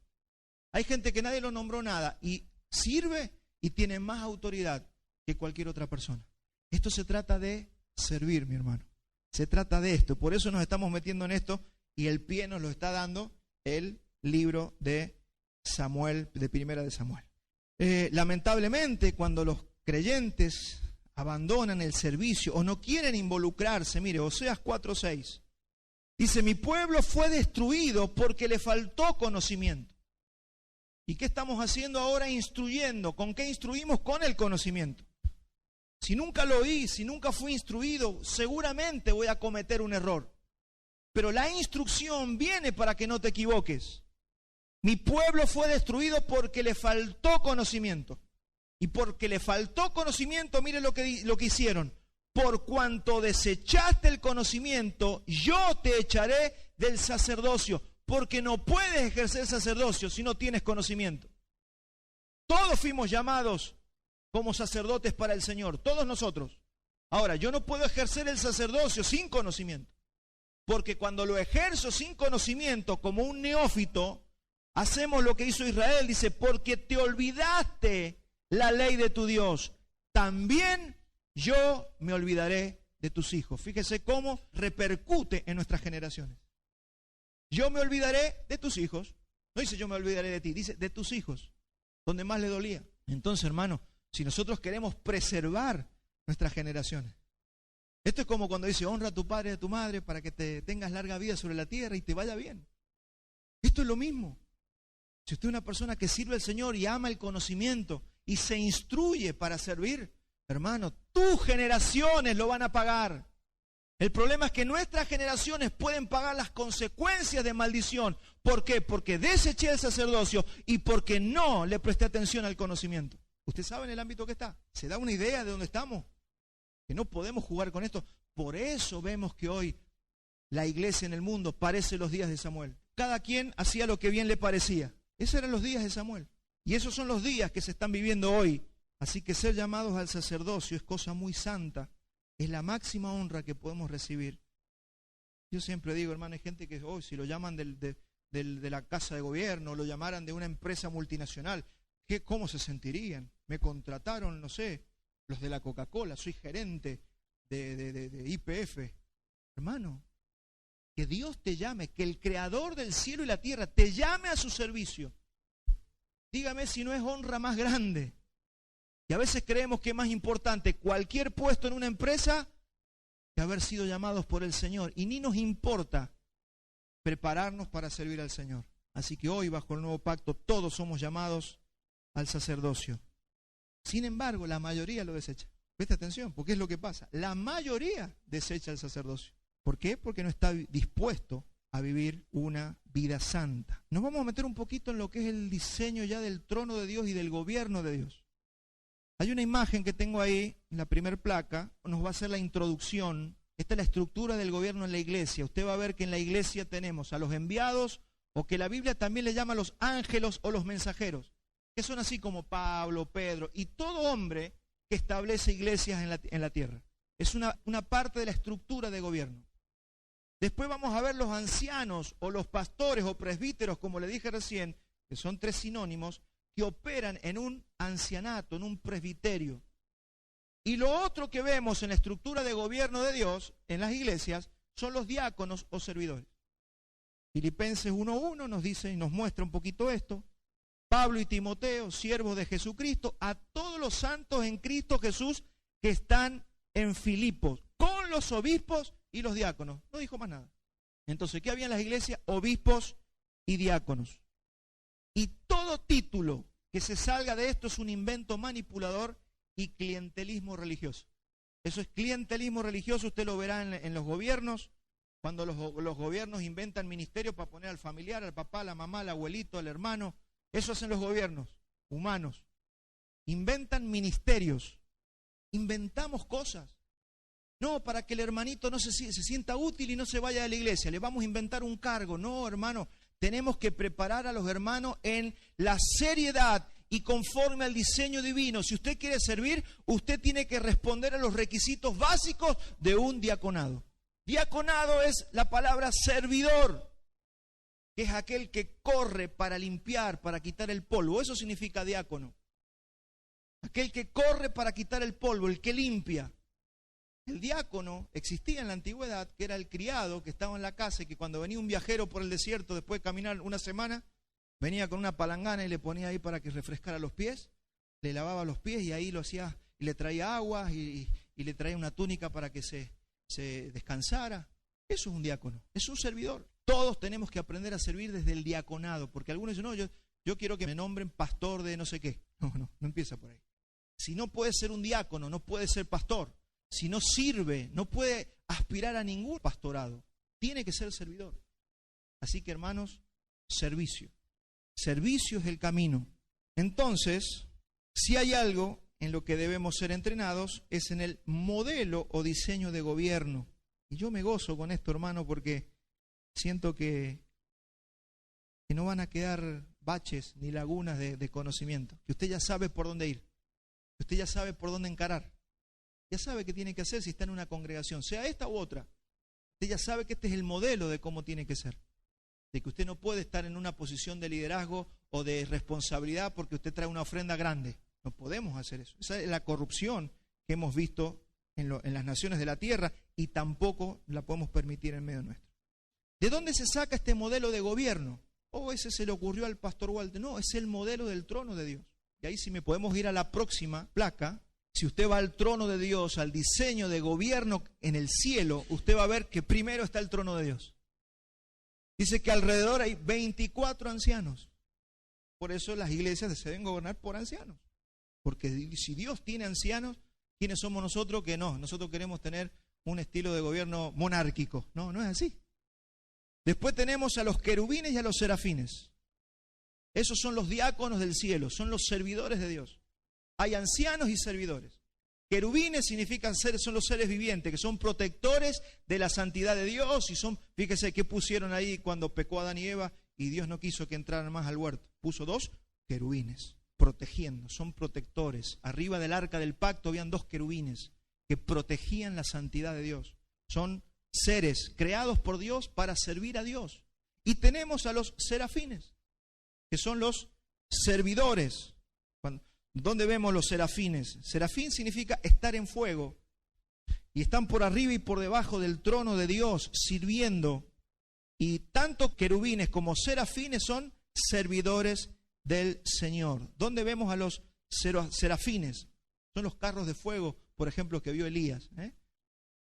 Hay gente que nadie lo nombró nada y sirve y tiene más autoridad que cualquier otra persona. Esto se trata de servir, mi hermano. Se trata de esto. Por eso nos estamos metiendo en esto y el pie nos lo está dando el libro de Samuel, de Primera de Samuel. Lamentablemente, cuando los creyentes abandonan el servicio o no quieren involucrarse, mire, Oseas 4:6, dice, mi pueblo fue destruido porque le faltó conocimiento. ¿Y qué estamos haciendo ahora? Instruyendo. ¿Con qué instruimos? Con el conocimiento. Si nunca lo oí, si nunca fui instruido, seguramente voy a cometer un error. Pero la instrucción viene para que no te equivoques. Mi pueblo fue destruido porque le faltó conocimiento. Y porque le faltó conocimiento, mire lo que hicieron. Por cuanto desechaste el conocimiento, yo te echaré del sacerdocio. Porque no puedes ejercer sacerdocio si no tienes conocimiento. Todos fuimos llamados como sacerdotes para el Señor, todos nosotros. Ahora, yo no puedo ejercer el sacerdocio sin conocimiento. Porque cuando lo ejerzo sin conocimiento, como un neófito, hacemos lo que hizo Israel, dice, porque te olvidaste la ley de tu Dios, también yo me olvidaré de tus hijos. Fíjese cómo repercute en nuestras generaciones. Yo me olvidaré de tus hijos. No dice yo me olvidaré de ti, dice de tus hijos, donde más le dolía. Entonces, hermano, si nosotros queremos preservar nuestras generaciones, esto es como cuando dice honra a tu padre y a tu madre para que te tengas larga vida sobre la tierra y te vaya bien. Esto es lo mismo. Si usted es una persona que sirve al Señor y ama el conocimiento y se instruye para servir, hermano, tus generaciones lo van a pagar. El problema es que nuestras generaciones pueden pagar las consecuencias de maldición. ¿Por qué? Porque deseché el sacerdocio y porque no le presté atención al conocimiento. ¿Usted sabe en el ámbito que está? ¿Se da una idea de dónde estamos? Que no podemos jugar con esto. Por eso vemos que hoy la iglesia en el mundo parece los días de Samuel. Cada quien hacía lo que bien le parecía. Esos eran los días de Samuel. Y esos son los días que se están viviendo hoy. Así que ser llamados al sacerdocio es cosa muy santa. Es la máxima honra que podemos recibir. Yo siempre digo, hermano, hay gente que hoy si lo llaman de la casa de gobierno, lo llamaran de una empresa multinacional, ¿cómo se sentirían? Me contrataron, no sé, los de la Coca-Cola, soy gerente de YPF. Hermano, que Dios te llame, que el creador del cielo y la tierra te llame a su servicio. Dígame si no es honra más grande. Y a veces creemos que es más importante cualquier puesto en una empresa que haber sido llamados por el Señor. Y ni nos importa prepararnos para servir al Señor. Así que hoy, bajo el nuevo pacto, todos somos llamados al sacerdocio. Sin embargo, la mayoría lo desecha. Presta atención, porque es lo que pasa. La mayoría desecha el sacerdocio. ¿Por qué? Porque no está dispuesto a vivir una vida santa. Nos vamos a meter un poquito en lo que es el diseño ya del trono de Dios y del gobierno de Dios. Hay una imagen que tengo ahí, en la primera placa, nos va a hacer la introducción. Esta es la estructura del gobierno en la iglesia. Usted va a ver que en la iglesia tenemos a los enviados, o que la Biblia también le llama los ángelos o los mensajeros, que son así como Pablo, Pedro, y todo hombre que establece iglesias en la tierra. Es una parte de la estructura de gobierno. Después vamos a ver los ancianos, o los pastores, o presbíteros, como le dije recién, que son tres sinónimos, que operan en un ancianato, en un presbiterio. Y lo otro que vemos en la estructura de gobierno de Dios, en las iglesias, son los diáconos o servidores. Filipenses 1:1 nos dice y nos muestra un poquito esto. Pablo y Timoteo, siervos de Jesucristo, a todos los santos en Cristo Jesús que están en Filipos, con los obispos y los diáconos. No dijo más nada. Entonces, ¿qué había en las iglesias? Obispos y diáconos. Y todo título que se salga de esto es un invento manipulador y clientelismo religioso. Eso es clientelismo religioso, usted lo verá en los gobiernos, cuando los gobiernos inventan ministerios para poner al familiar, al papá, a la mamá, al abuelito, al hermano. Eso hacen los gobiernos humanos. Inventan ministerios. Inventamos cosas. No, para que el hermanito no se sienta útil y no se vaya de la iglesia. Le vamos a inventar un cargo. No, hermano. Tenemos que preparar a los hermanos en la seriedad y conforme al diseño divino. Si usted quiere servir, usted tiene que responder a los requisitos básicos de un diaconado. Diaconado es la palabra servidor, que es aquel que corre para limpiar, para quitar el polvo. Eso significa diácono. Aquel que corre para quitar el polvo, el que limpia. El diácono existía en la antigüedad, que era el criado que estaba en la casa y que cuando venía un viajero por el desierto, después de caminar una semana, venía con una palangana y le ponía ahí para que refrescara los pies, le lavaba los pies y ahí lo hacía, y le traía agua y le traía una túnica para que se descansara. Eso es un diácono, es un servidor. Todos tenemos que aprender a servir desde el diaconado, porque algunos dicen, no, yo quiero que me nombren pastor de no sé qué. No empieza por ahí. Si no puede ser un diácono, no puede ser pastor. Si no sirve, no puede aspirar a ningún pastorado. Tiene que ser servidor. Así que, hermanos, servicio. Servicio es el camino. Entonces, si hay algo en lo que debemos ser entrenados, es en el modelo o diseño de gobierno. Y yo me gozo con esto, hermano, porque siento que no van a quedar baches ni lagunas de conocimiento. Que usted ya sabe por dónde ir. Que usted ya sabe por dónde encarar. Ya sabe qué tiene que hacer si está en una congregación, sea esta u otra. Usted ya sabe que este es el modelo de cómo tiene que ser. De que usted no puede estar en una posición de liderazgo o de responsabilidad porque usted trae una ofrenda grande. No podemos hacer eso. Esa es la corrupción que hemos visto en las naciones de la tierra y tampoco la podemos permitir en medio nuestro. ¿De dónde se saca este modelo de gobierno? Ese se le ocurrió al pastor Walter. No, es el modelo del trono de Dios. Y ahí si me podemos ir a la próxima placa. Si usted va al trono de Dios, al diseño de gobierno en el cielo, usted va a ver que primero está el trono de Dios. Dice que alrededor hay 24 ancianos. Por eso las iglesias se deben gobernar por ancianos. Porque si Dios tiene ancianos, ¿quiénes somos nosotros que no? Nosotros queremos tener un estilo de gobierno monárquico. No es así. Después tenemos a los querubines y a los serafines. Esos son los diáconos del cielo, son los servidores de Dios. Hay ancianos y servidores. Querubines significan son los seres vivientes, que son protectores de la santidad de Dios y son, fíjese qué pusieron ahí cuando pecó Adán y Eva y Dios no quiso que entraran más al huerto. Puso 2 querubines, protegiendo, son protectores. Arriba del arca del pacto habían 2 querubines que protegían la santidad de Dios. Son seres creados por Dios para servir a Dios. Y tenemos a los serafines, que son los servidores. ¿Dónde vemos los serafines? Serafín significa estar en fuego. Y están por arriba y por debajo del trono de Dios, sirviendo. Y tanto querubines como serafines son servidores del Señor. ¿Dónde vemos a los serafines? Son los carros de fuego, por ejemplo, que vio Elías.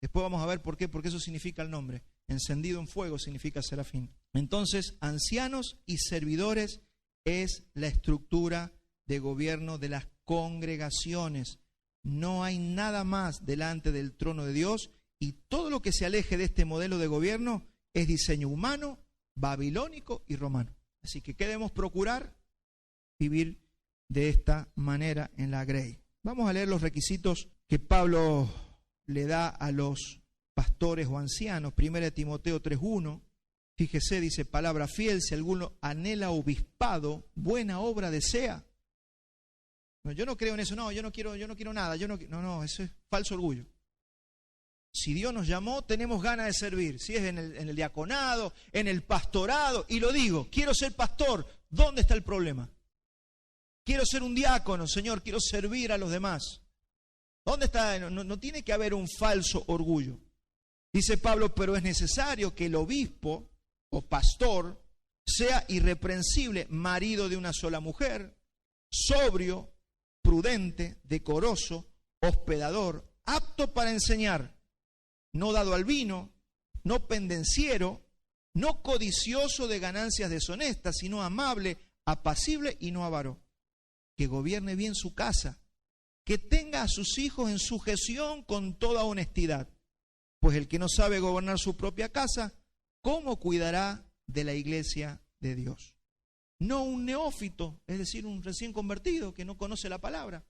Después vamos a ver por qué, porque eso significa el nombre. Encendido en fuego significa serafín. Entonces, ancianos y servidores es la estructura de gobierno de las congregaciones. No hay nada más delante del trono de Dios y todo lo que se aleje de este modelo de gobierno es diseño humano, babilónico y romano. Así que ¿qué debemos procurar? Vivir de esta manera en la Grey. Vamos a leer los requisitos que Pablo le da a los pastores o ancianos. 1 Timoteo 3:1. Fíjese, dice, palabra fiel, si alguno anhela obispado, buena obra desea. No, yo no creo en eso, yo no quiero nada, no, eso es falso orgullo. Si Dios nos llamó, tenemos ganas de servir, si es en el diaconado, en el pastorado, y lo digo, quiero ser pastor, ¿dónde está el problema? Quiero ser un diácono, Señor, quiero servir a los demás. ¿Dónde está? No tiene que haber un falso orgullo. Dice Pablo, pero es necesario que el obispo o pastor sea irreprensible, marido de una sola mujer, sobrio, prudente, decoroso, hospedador, apto para enseñar, no dado al vino, no pendenciero, no codicioso de ganancias deshonestas, sino amable, apacible y no avaro, que gobierne bien su casa, que tenga a sus hijos en sujeción con toda honestidad, pues el que no sabe gobernar su propia casa, ¿cómo cuidará de la iglesia de Dios? No un neófito, es decir, un recién convertido que no conoce la palabra.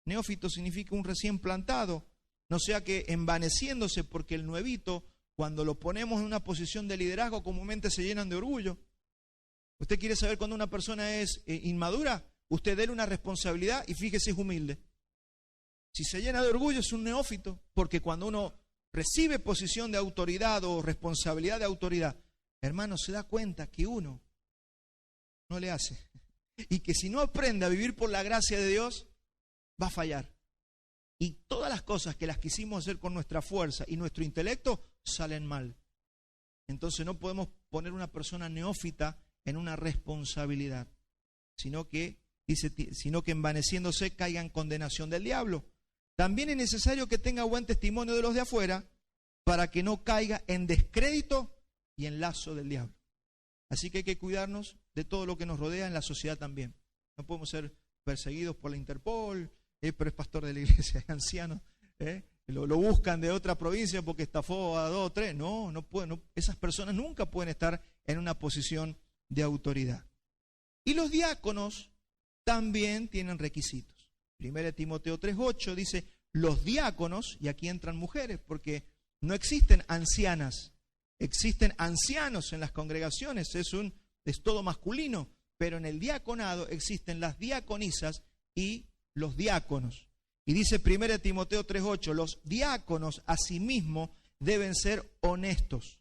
Neófito significa un recién plantado, no sea que envaneciéndose, porque el nuevito, cuando lo ponemos en una posición de liderazgo, comúnmente se llenan de orgullo. ¿Usted quiere saber cuando una persona es inmadura? usted déle una responsabilidad y fíjese, es humilde. Si se llena de orgullo es un neófito, porque cuando uno recibe posición de autoridad o responsabilidad de autoridad, hermano, se da cuenta que uno no le hace. Y que si no aprende a vivir por la gracia de Dios, va a fallar. Y todas las cosas que las quisimos hacer con nuestra fuerza y nuestro intelecto salen mal. Entonces no podemos poner una persona neófita en una responsabilidad, sino que envaneciéndose caiga en condenación del diablo. También es necesario que tenga buen testimonio de los de afuera para que no caiga en descrédito y en lazo del diablo. Así que hay que cuidarnos de todo lo que nos rodea en la sociedad también. No podemos ser perseguidos por la Interpol, pero es pastor de la iglesia, es anciano, lo buscan de otra provincia porque estafó a 2 o 3. No pueden, esas personas nunca pueden estar en una posición de autoridad. Y los diáconos también tienen requisitos. 1 Timoteo 3:8 dice, los diáconos, y aquí entran mujeres, porque no existen ancianas, existen ancianos en las congregaciones, es todo masculino, pero en el diaconado existen las diaconisas y los diáconos. Y dice 1 Timoteo 3:8, los diáconos asimismo deben ser honestos,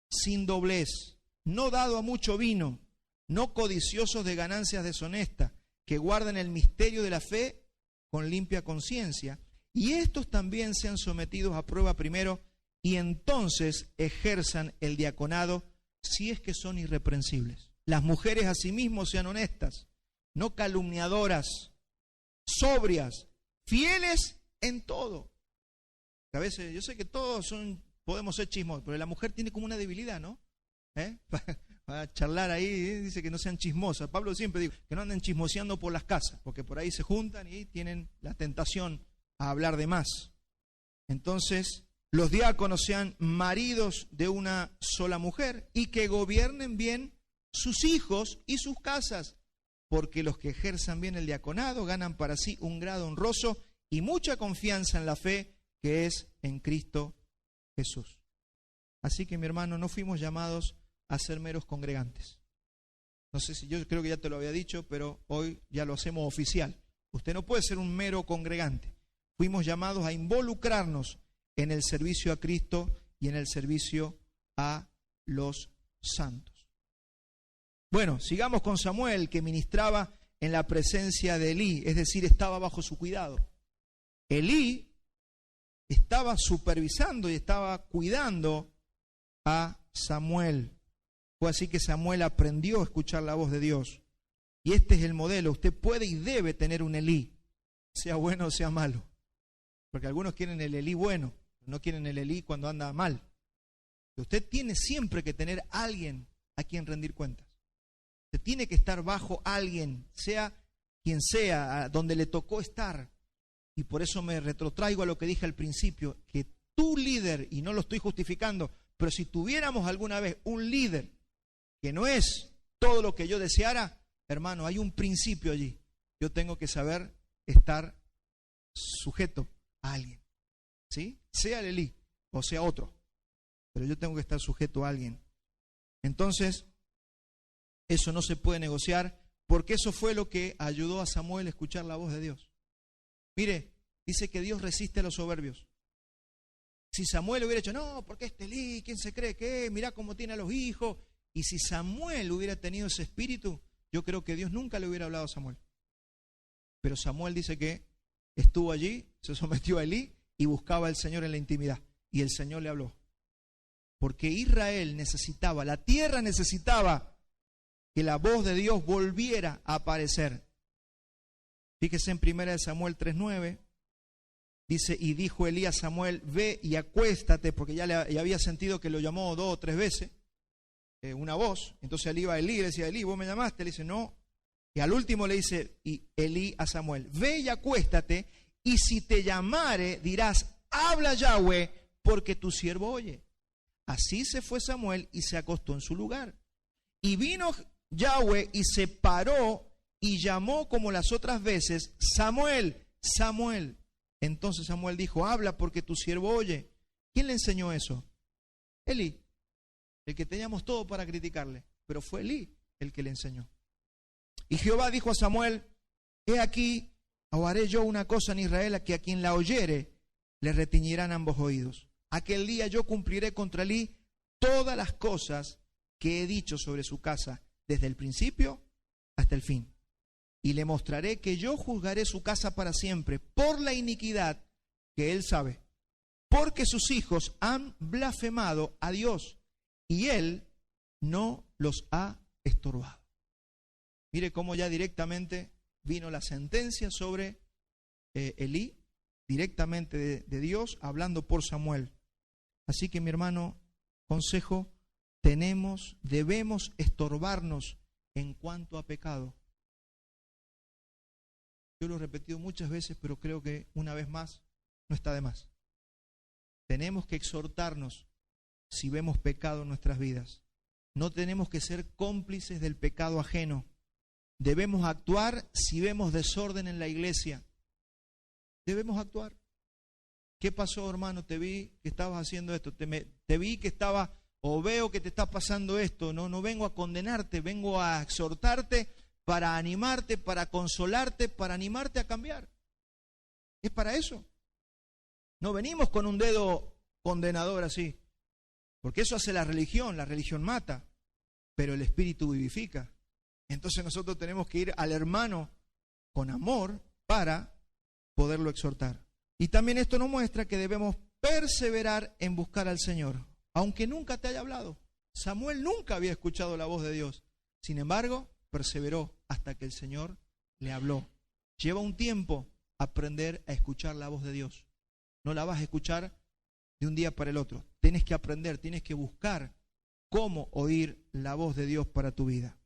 sin doblez, no dado a mucho vino, no codiciosos de ganancias deshonestas, que guarden el misterio de la fe con limpia conciencia, y estos también sean sometidos a prueba primero, y entonces ejerzan el diaconado si es que son irreprensibles. Las mujeres asimismo sean honestas, no calumniadoras, sobrias, fieles en todo. A veces, yo sé que todos podemos ser chismosos, pero la mujer tiene como una debilidad, ¿no? Para charlar ahí, dice que no sean chismosas. Pablo siempre dice que no anden chismoseando por las casas, porque por ahí se juntan y tienen la tentación a hablar de más. Entonces, los diáconos sean maridos de una sola mujer y que gobiernen bien sus hijos y sus casas, porque los que ejerzan bien el diaconado ganan para sí un grado honroso y mucha confianza en la fe que es en Cristo Jesús. Así que, mi hermano, no fuimos llamados a ser meros congregantes. No sé si yo creo que ya te lo había dicho, pero hoy ya lo hacemos oficial. Usted no puede ser un mero congregante. Fuimos llamados a involucrarnos en el servicio a Cristo y en el servicio a los santos. Bueno, sigamos con Samuel, que ministraba en la presencia de Elí, es decir, estaba bajo su cuidado. Elí estaba supervisando y estaba cuidando a Samuel. Fue así que Samuel aprendió a escuchar la voz de Dios. Y este es el modelo. Usted puede y debe tener un Elí, sea bueno o sea malo. Porque algunos quieren el Elí bueno, no quieren el Elí cuando anda mal. Usted tiene siempre que tener a alguien a quien rendir cuentas. Usted tiene que estar bajo alguien, sea quien sea, donde le tocó estar. Y por eso me retrotraigo a lo que dije al principio, que tu líder, y no lo estoy justificando, pero si tuviéramos alguna vez un líder que no es todo lo que yo deseara, hermano, hay un principio allí. Yo tengo que saber estar sujeto a alguien, ¿sí? Sea el Elí o sea otro, pero yo tengo que estar sujeto a alguien. Entonces, eso no se puede negociar, porque eso fue lo que ayudó a Samuel a escuchar la voz de Dios. Mire, dice que Dios resiste a los soberbios. Si Samuel hubiera dicho, no, porque este Elí, ¿quién se cree que es? Mirá cómo tiene a los hijos. Y si Samuel hubiera tenido ese espíritu, yo creo que Dios nunca le hubiera hablado a Samuel. Pero Samuel dice que estuvo allí, se sometió a Elí y buscaba al Señor en la intimidad. Y el Señor le habló. Porque Israel necesitaba, la tierra necesitaba que la voz de Dios volviera a aparecer. Fíjese en 1 Samuel 3:9. Dice, y dijo Elí a Samuel, ve y acuéstate, porque ya había sentido que lo llamó 2 o 3 veces, una voz. Entonces él iba a Elí y le decía, Elí, ¿vos me llamaste? Le dice, no. Y al último le dice y Elí a Samuel, ve y acuéstate, y si te llamare, dirás, habla Yahweh, porque tu siervo oye. Así se fue Samuel y se acostó en su lugar. Y vino Yahweh y se paró y llamó como las otras veces, Samuel, Samuel. Entonces Samuel dijo, habla porque tu siervo oye. ¿Quién le enseñó eso? Elí, el que teníamos todo para criticarle, pero fue Elí el que le enseñó. Y Jehová dijo a Samuel, He aquí, o haré yo una cosa en Israel, a que a quien la oyere le retiñirán ambos oídos. Aquel día yo cumpliré contra Elí todas las cosas que he dicho sobre su casa, desde el principio hasta el fin. Y le mostraré que yo juzgaré su casa para siempre por la iniquidad que él sabe, porque sus hijos han blasfemado a Dios y él no los ha estorbado. Mire cómo ya directamente vino la sentencia sobre Elí, directamente de Dios, hablando por Samuel. Así que mi hermano, consejo, debemos estorbarnos en cuanto a pecado. Yo lo he repetido muchas veces, pero creo que una vez más no está de más. Tenemos que exhortarnos si vemos pecado en nuestras vidas. No tenemos que ser cómplices del pecado ajeno. Debemos actuar si vemos desorden en la iglesia. Debemos actuar. ¿Qué pasó, hermano? Te vi que estabas haciendo esto. Te vi que estaba, o veo que te está pasando esto. No vengo a condenarte, vengo a exhortarte para animarte, para consolarte, para animarte a cambiar. Es para eso. No venimos con un dedo condenador así, porque eso hace la religión mata, pero el Espíritu vivifica. Entonces nosotros tenemos que ir al hermano con amor para poderlo exhortar. Y también esto nos muestra que debemos perseverar en buscar al Señor, aunque nunca te haya hablado. Samuel nunca había escuchado la voz de Dios, sin embargo, perseveró hasta que el Señor le habló. Lleva un tiempo aprender a escuchar la voz de Dios. No la vas a escuchar de un día para el otro. Tienes que aprender, tienes que buscar cómo oír la voz de Dios para tu vida.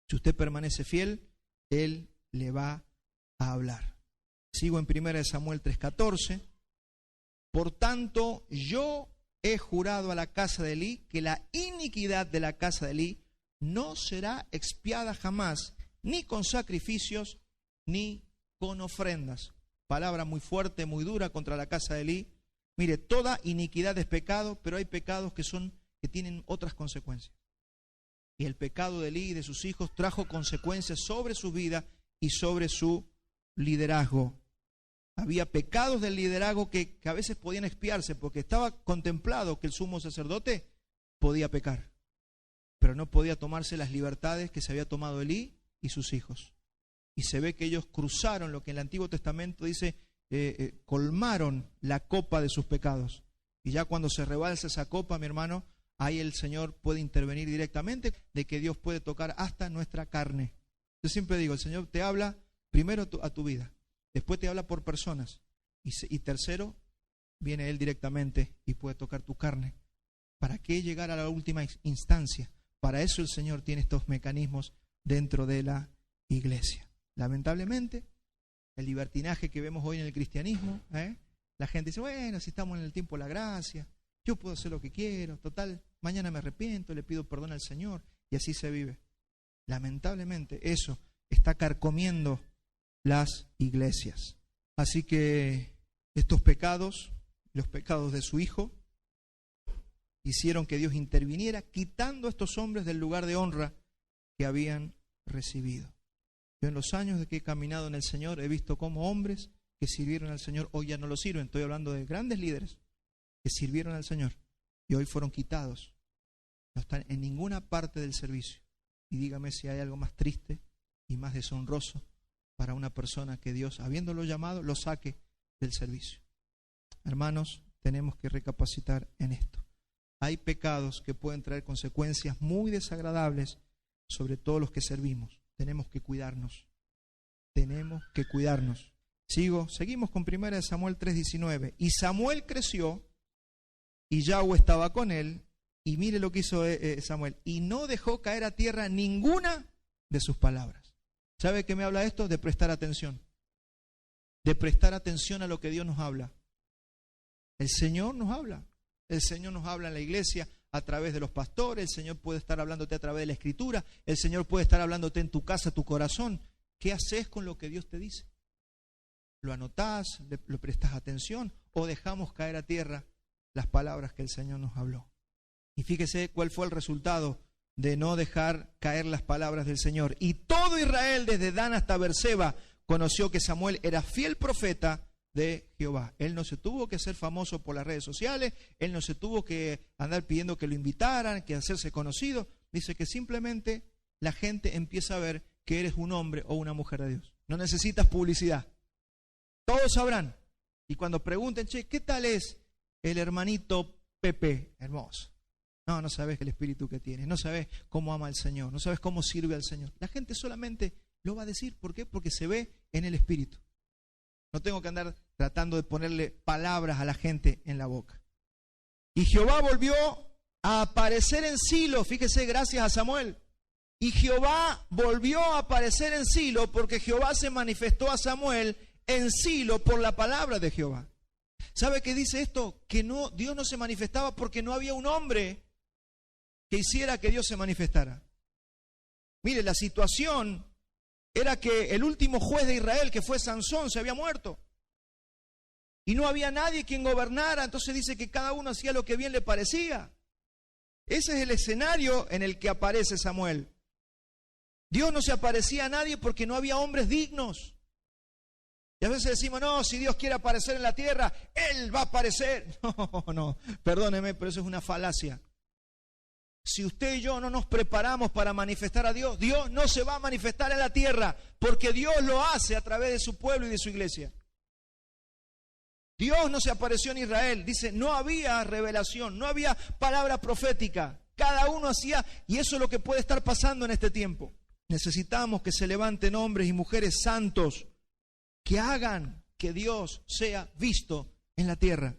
Si usted permanece fiel, Él le va a hablar. Sigo en 1 Samuel 3:14. Por tanto, yo he jurado a la casa de Elí que la iniquidad de la casa de Elí no será expiada jamás, ni con sacrificios, ni con ofrendas. Palabra muy fuerte, muy dura contra la casa de Elí. Mire, toda iniquidad es pecado, pero hay pecados que tienen otras consecuencias. Y el pecado de Elí y de sus hijos trajo consecuencias sobre su vida y sobre su liderazgo. Había pecados del liderazgo que a veces podían expiarse, porque estaba contemplado que el sumo sacerdote podía pecar, pero no podía tomarse las libertades que se había tomado Elí y sus hijos. Y se ve que ellos cruzaron lo que en el Antiguo Testamento dice, colmaron la copa de sus pecados. Y ya cuando se rebalsa esa copa, mi hermano, ahí el Señor puede intervenir directamente, de que Dios puede tocar hasta nuestra carne. Yo siempre digo, el Señor te habla primero a tu vida, después te habla por personas, y tercero, viene Él directamente y puede tocar tu carne. ¿Para qué llegar a la última instancia? Para eso el Señor tiene estos mecanismos dentro de la iglesia. Lamentablemente, el libertinaje que vemos hoy en el cristianismo, la gente dice, bueno, si estamos en el tiempo de la gracia, yo puedo hacer lo que quiero, total, mañana me arrepiento, le pido perdón al Señor, y así se vive. Lamentablemente, eso está carcomiendo las iglesias. Así que estos pecados, los pecados de su hijo, hicieron que Dios interviniera, quitando a estos hombres del lugar de honra que habían recibido. Yo en los años de que he caminado en el Señor he visto cómo hombres que sirvieron al Señor hoy ya no lo sirven. Estoy hablando de grandes líderes que sirvieron al Señor y hoy fueron quitados. No están en ninguna parte del servicio. Y dígame si hay algo más triste y más deshonroso para una persona que Dios, habiéndolo llamado, lo saque del servicio. Hermanos, tenemos que recapacitar en esto. Hay pecados que pueden traer consecuencias muy desagradables sobre todos los que servimos. Tenemos que cuidarnos. Tenemos que cuidarnos. Seguimos con 1 Samuel 3:19. Y Samuel creció y Yahweh estaba con él. Y mire lo que hizo Samuel. Y no dejó caer a tierra ninguna de sus palabras. ¿Sabe qué me habla esto? De prestar atención. De prestar atención a lo que Dios nos habla. El Señor nos habla. El Señor nos habla en la iglesia a través de los pastores. El Señor puede estar hablándote a través de la Escritura. El Señor puede estar hablándote en tu casa, tu corazón. ¿Qué haces con lo que Dios te dice? ¿Lo anotás? ¿Lo prestás atención? ¿O dejamos caer a tierra las palabras que el Señor nos habló? Y fíjese cuál fue el resultado de no dejar caer las palabras del Señor. Y todo Israel, desde Dan hasta Beerseba, conoció que Samuel era fiel profeta de Jehová. Él no se tuvo que hacer famoso por las redes sociales, él no se tuvo que andar pidiendo que lo invitaran, que hacerse conocido. Dice que simplemente la gente empieza a ver que eres un hombre o una mujer de Dios. No necesitas publicidad. Todos sabrán. Y cuando pregunten, che, ¿qué tal es el hermanito Pepe? Hermoso. No, no sabes el espíritu que tiene, no sabes cómo ama al Señor, no sabes cómo sirve al Señor. La gente solamente lo va a decir. ¿Por qué? Porque se ve en el espíritu. No tengo que andar tratando de ponerle palabras a la gente en la boca. Y Jehová volvió a aparecer en Silo, fíjese, gracias a Samuel. Y Jehová volvió a aparecer en Silo porque Jehová se manifestó a Samuel en Silo por la palabra de Jehová. ¿Sabe qué dice esto? Que no, Dios no se manifestaba porque no había un hombre que hiciera que Dios se manifestara. Mire, la situación era que el último juez de Israel, que fue Sansón, se había muerto. Y no había nadie quien gobernara, entonces dice que cada uno hacía lo que bien le parecía. Ese es el escenario en el que aparece Samuel. Dios no se aparecía a nadie porque no había hombres dignos. Y a veces decimos, no, si Dios quiere aparecer en la tierra, Él va a aparecer. No, perdóneme, pero eso es una falacia. Si usted y yo no nos preparamos para manifestar a Dios, Dios no se va a manifestar en la tierra, porque Dios lo hace a través de su pueblo y de su iglesia. Dios no se apareció en Israel, dice, no había revelación, no había palabra profética. Cada uno hacía, y eso es lo que puede estar pasando en este tiempo. Necesitamos que se levanten hombres y mujeres santos que hagan que Dios sea visto en la tierra.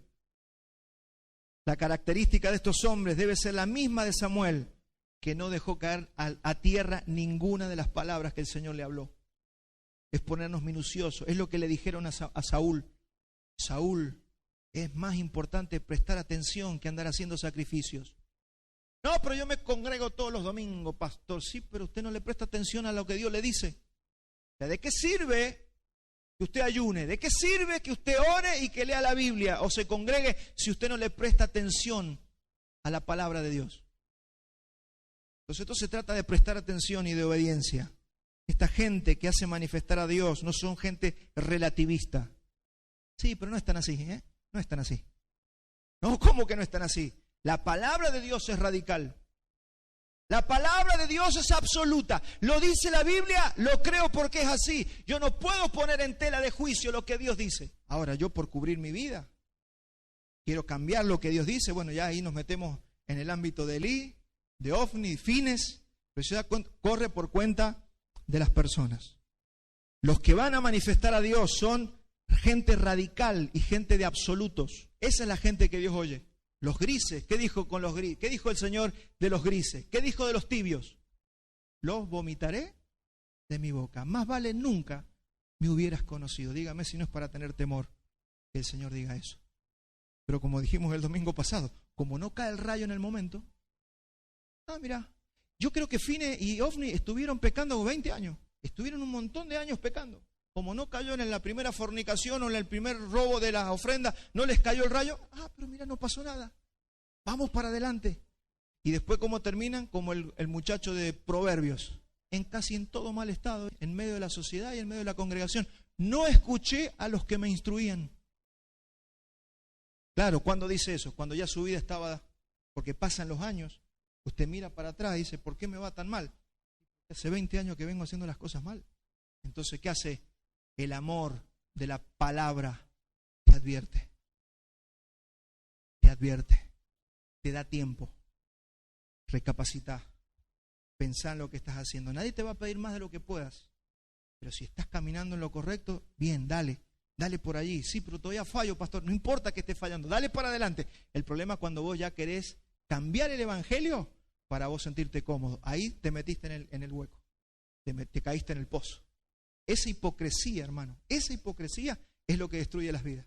La característica de estos hombres debe ser la misma de Samuel, que no dejó caer a tierra ninguna de las palabras que el Señor le habló. Es ponernos minuciosos. Es lo que le dijeron a Saúl. Saúl, es más importante prestar atención que andar haciendo sacrificios. No, pero yo me congrego todos los domingos, pastor. Sí, pero usted no le presta atención a lo que Dios le dice. ¿De qué sirve que usted ayune? ¿De qué sirve que usted ore y que lea la Biblia o se congregue si usted no le presta atención a la palabra de Dios? Entonces esto se trata de prestar atención y de obediencia. Esta gente que hace manifestar a Dios no son gente relativista. Sí, pero no están así, ¿eh? No están así. No, ¿cómo que no están así? La palabra de Dios es radical. La palabra de Dios es absoluta. Lo dice la Biblia, lo creo porque es así. Yo no puedo poner en tela de juicio lo que Dios dice. Ahora, yo por cubrir mi vida, quiero cambiar lo que Dios dice. Bueno, ya ahí nos metemos en el ámbito de Elí, de Ofni, Fines, pero eso ya corre por cuenta de las personas. Los que van a manifestar a Dios son gente radical y gente de absolutos. Esa es la gente que Dios oye. Los grises, ¿qué dijo con los grises? ¿Qué dijo el Señor de los grises? ¿Qué dijo de los tibios? Los vomitaré de mi boca. Más vale nunca me hubieras conocido. Dígame si no es para tener temor que el Señor diga eso. Pero como dijimos el domingo pasado, como no cae el rayo en el momento, mira, yo creo que Fine y Ofni estuvieron pecando 20 años. Estuvieron un montón de años pecando. Como no cayó en la primera fornicación o en el primer robo de las ofrendas, no les cayó el rayo. Pero mira, no pasó nada. Vamos para adelante. Y después, ¿cómo terminan? Como el muchacho de Proverbios. Casi en todo mal estado, en medio de la sociedad y en medio de la congregación. No escuché a los que me instruían. Claro, ¿cuándo dice eso? Cuando ya su vida estaba, porque pasan los años, usted mira para atrás y dice, ¿por qué me va tan mal? Hace 20 años que vengo haciendo las cosas mal. Entonces, ¿qué hace? El amor de la palabra te advierte, te da tiempo, recapacita, pensá en lo que estás haciendo. Nadie te va a pedir más de lo que puedas, pero si estás caminando en lo correcto, bien, dale por allí. Sí, pero todavía fallo, pastor, no importa que estés fallando, dale para adelante. El problema es cuando vos ya querés cambiar el evangelio para vos sentirte cómodo. Ahí te metiste en el hueco, te caíste en el pozo. Esa hipocresía, hermano, esa hipocresía es lo que destruye las vidas.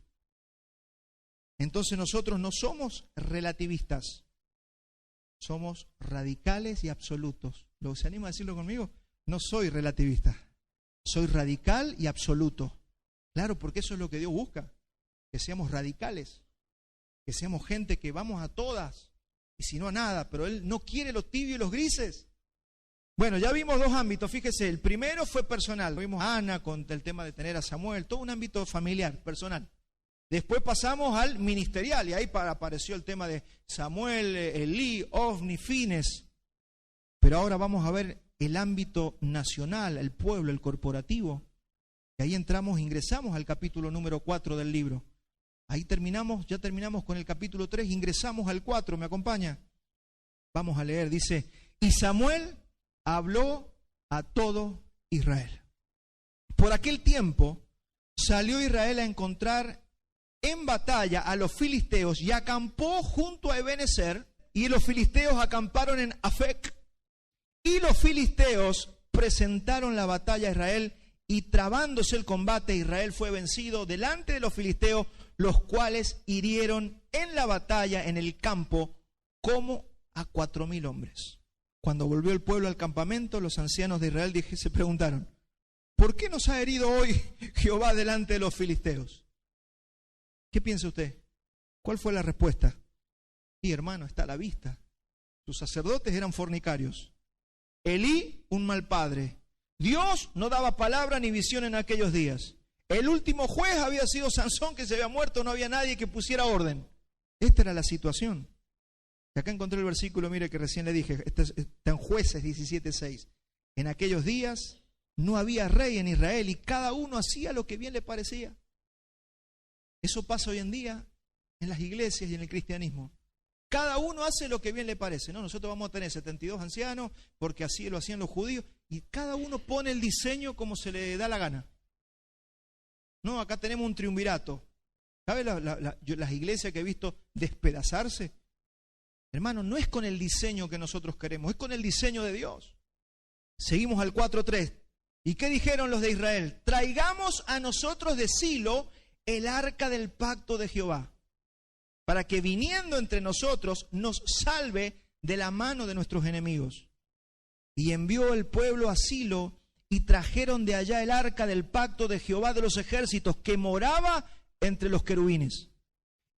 Entonces nosotros no somos relativistas, somos radicales y absolutos. ¿Se anima a decirlo conmigo? No soy relativista, soy radical y absoluto. Claro, porque eso es lo que Dios busca, que seamos radicales, que seamos gente que vamos a todas y si no a nada, pero Él no quiere los tibios y los grises. Bueno, ya vimos dos ámbitos, fíjese, el primero fue personal, vimos a Ana con el tema de tener a Samuel, todo un ámbito familiar, personal. Después pasamos al ministerial y ahí apareció el tema de Samuel, Elí, Ofni, Fines. Pero ahora vamos a ver el ámbito nacional, el pueblo, el corporativo. Y ahí ingresamos al capítulo número 4 del libro. Ahí ya terminamos con el capítulo 3, ingresamos al 4, ¿me acompaña? Vamos a leer, dice, y Samuel habló a todo Israel. Por aquel tiempo salió Israel a encontrar en batalla a los filisteos y acampó junto a Ebenezer, y los filisteos acamparon en Afec. Y los filisteos presentaron la batalla a Israel, y trabándose el combate, Israel fue vencido delante de los filisteos, los cuales hirieron en la batalla en el campo como a 4,000 hombres. Cuando volvió el pueblo al campamento, los ancianos de Israel se preguntaron, ¿por qué nos ha herido hoy Jehová delante de los filisteos? ¿Qué piensa usted? ¿Cuál fue la respuesta? Y hermano, está a la vista. Sus sacerdotes eran fornicarios. Elí, un mal padre. Dios no daba palabra ni visión en aquellos días. El último juez había sido Sansón, que se había muerto, no había nadie que pusiera orden. Esta era la situación. Y acá encontré el versículo, mire, que recién le dije, está en Jueces 17:6. En aquellos días no había rey en Israel y cada uno hacía lo que bien le parecía. Eso pasa hoy en día en las iglesias y en el cristianismo. Cada uno hace lo que bien le parece. No, nosotros vamos a tener 72 ancianos porque así lo hacían los judíos y cada uno pone el diseño como se le da la gana. No, acá tenemos un triunvirato. ¿Sabe las iglesias que he visto despedazarse? Hermano, no es con el diseño que nosotros queremos, es con el diseño de Dios. Seguimos al 4:3. ¿Y qué dijeron los de Israel? Traigamos a nosotros de Silo el arca del pacto de Jehová, para que viniendo entre nosotros nos salve de la mano de nuestros enemigos. Y envió el pueblo a Silo y trajeron de allá el arca del pacto de Jehová de los ejércitos, que moraba entre los querubines.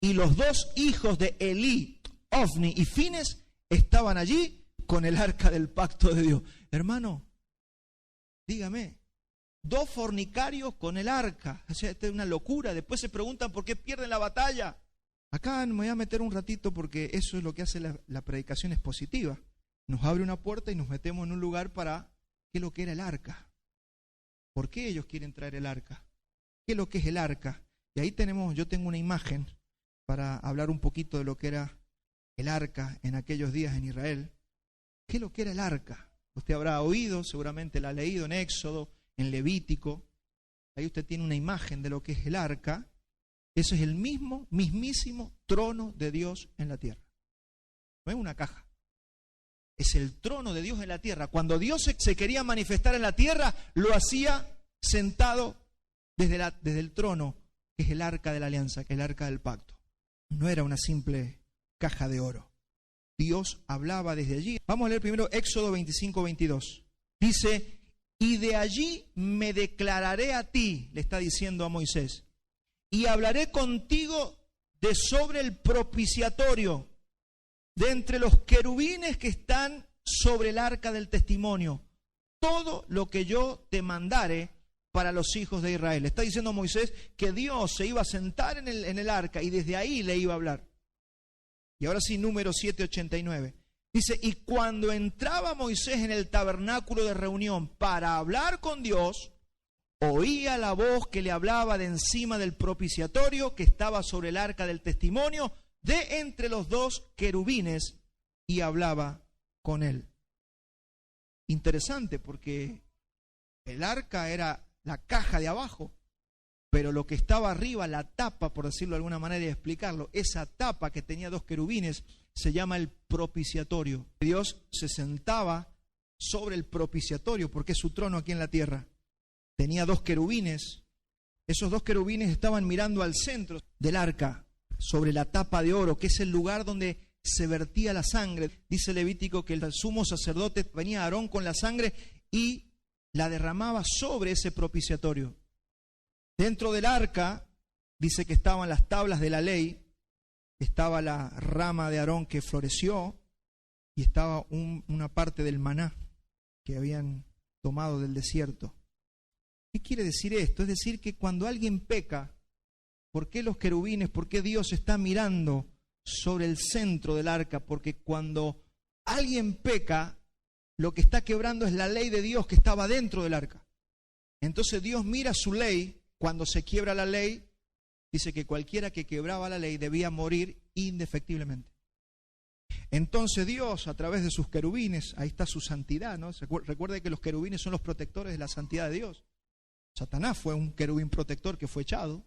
Y los dos hijos de Elí, Ofni y Fines, estaban allí con el arca del pacto de Dios. Hermano, dígame, 2 fornicarios con el arca. O sea, esta es una locura. Después se preguntan por qué pierden la batalla. Acá me voy a meter un ratito porque eso es lo que hace la predicación expositiva. Nos abre una puerta y nos metemos en un lugar para qué es lo que era el arca. ¿Por qué ellos quieren traer el arca? ¿Qué es lo que es el arca? Y ahí yo tengo una imagen para hablar un poquito de lo que era el arca en aquellos días en Israel. ¿Qué es lo que era el arca? Usted habrá oído, seguramente la ha leído en Éxodo, en Levítico. Ahí usted tiene una imagen de lo que es el arca. Eso es el mismísimo trono de Dios en la tierra. No es una caja. Es el trono de Dios en la tierra. Cuando Dios se quería manifestar en la tierra, lo hacía sentado desde el trono, que es el arca de la alianza, que es el arca del pacto. No era una simple caja de oro. Dios hablaba desde allí. Vamos a leer primero Éxodo 25:22. Dice, y de allí me declararé a ti, le está diciendo a Moisés, y hablaré contigo de sobre el propiciatorio, de entre los querubines que están sobre el arca del testimonio, todo lo que yo te mandare para los hijos de Israel. Le está diciendo a Moisés que Dios se iba a sentar en el arca y desde ahí le iba a hablar. Y ahora sí, número 7:89. Dice, y cuando entraba Moisés en el tabernáculo de reunión para hablar con Dios, oía la voz que le hablaba de encima del propiciatorio que estaba sobre el arca del testimonio, de entre los 2 querubines, y hablaba con él. Interesante, porque el arca era la caja de abajo, pero lo que estaba arriba, la tapa, por decirlo de alguna manera y explicarlo, esa tapa que tenía 2 querubines, se llama el propiciatorio. Dios se sentaba sobre el propiciatorio, porque es su trono aquí en la tierra. Tenía 2 querubines. Esos 2 querubines estaban mirando al centro del arca, sobre la tapa de oro, que es el lugar donde se vertía la sangre. Dice Levítico que el sumo sacerdote venía a Aarón con la sangre y la derramaba sobre ese propiciatorio. Dentro del arca dice que estaban las tablas de la ley, estaba la rama de Aarón que floreció y estaba una parte del maná que habían tomado del desierto. ¿Qué quiere decir esto? Es decir, que cuando alguien peca, ¿por qué los querubines? ¿Por qué Dios está mirando sobre el centro del arca? Porque cuando alguien peca, lo que está quebrando es la ley de Dios que estaba dentro del arca. Entonces Dios mira su ley. Cuando se quiebra la ley, dice que cualquiera que quebraba la ley debía morir indefectiblemente. Entonces Dios, a través de sus querubines, ahí está su santidad, ¿no? Recuerde que los querubines son los protectores de la santidad de Dios. Satanás fue un querubín protector que fue echado.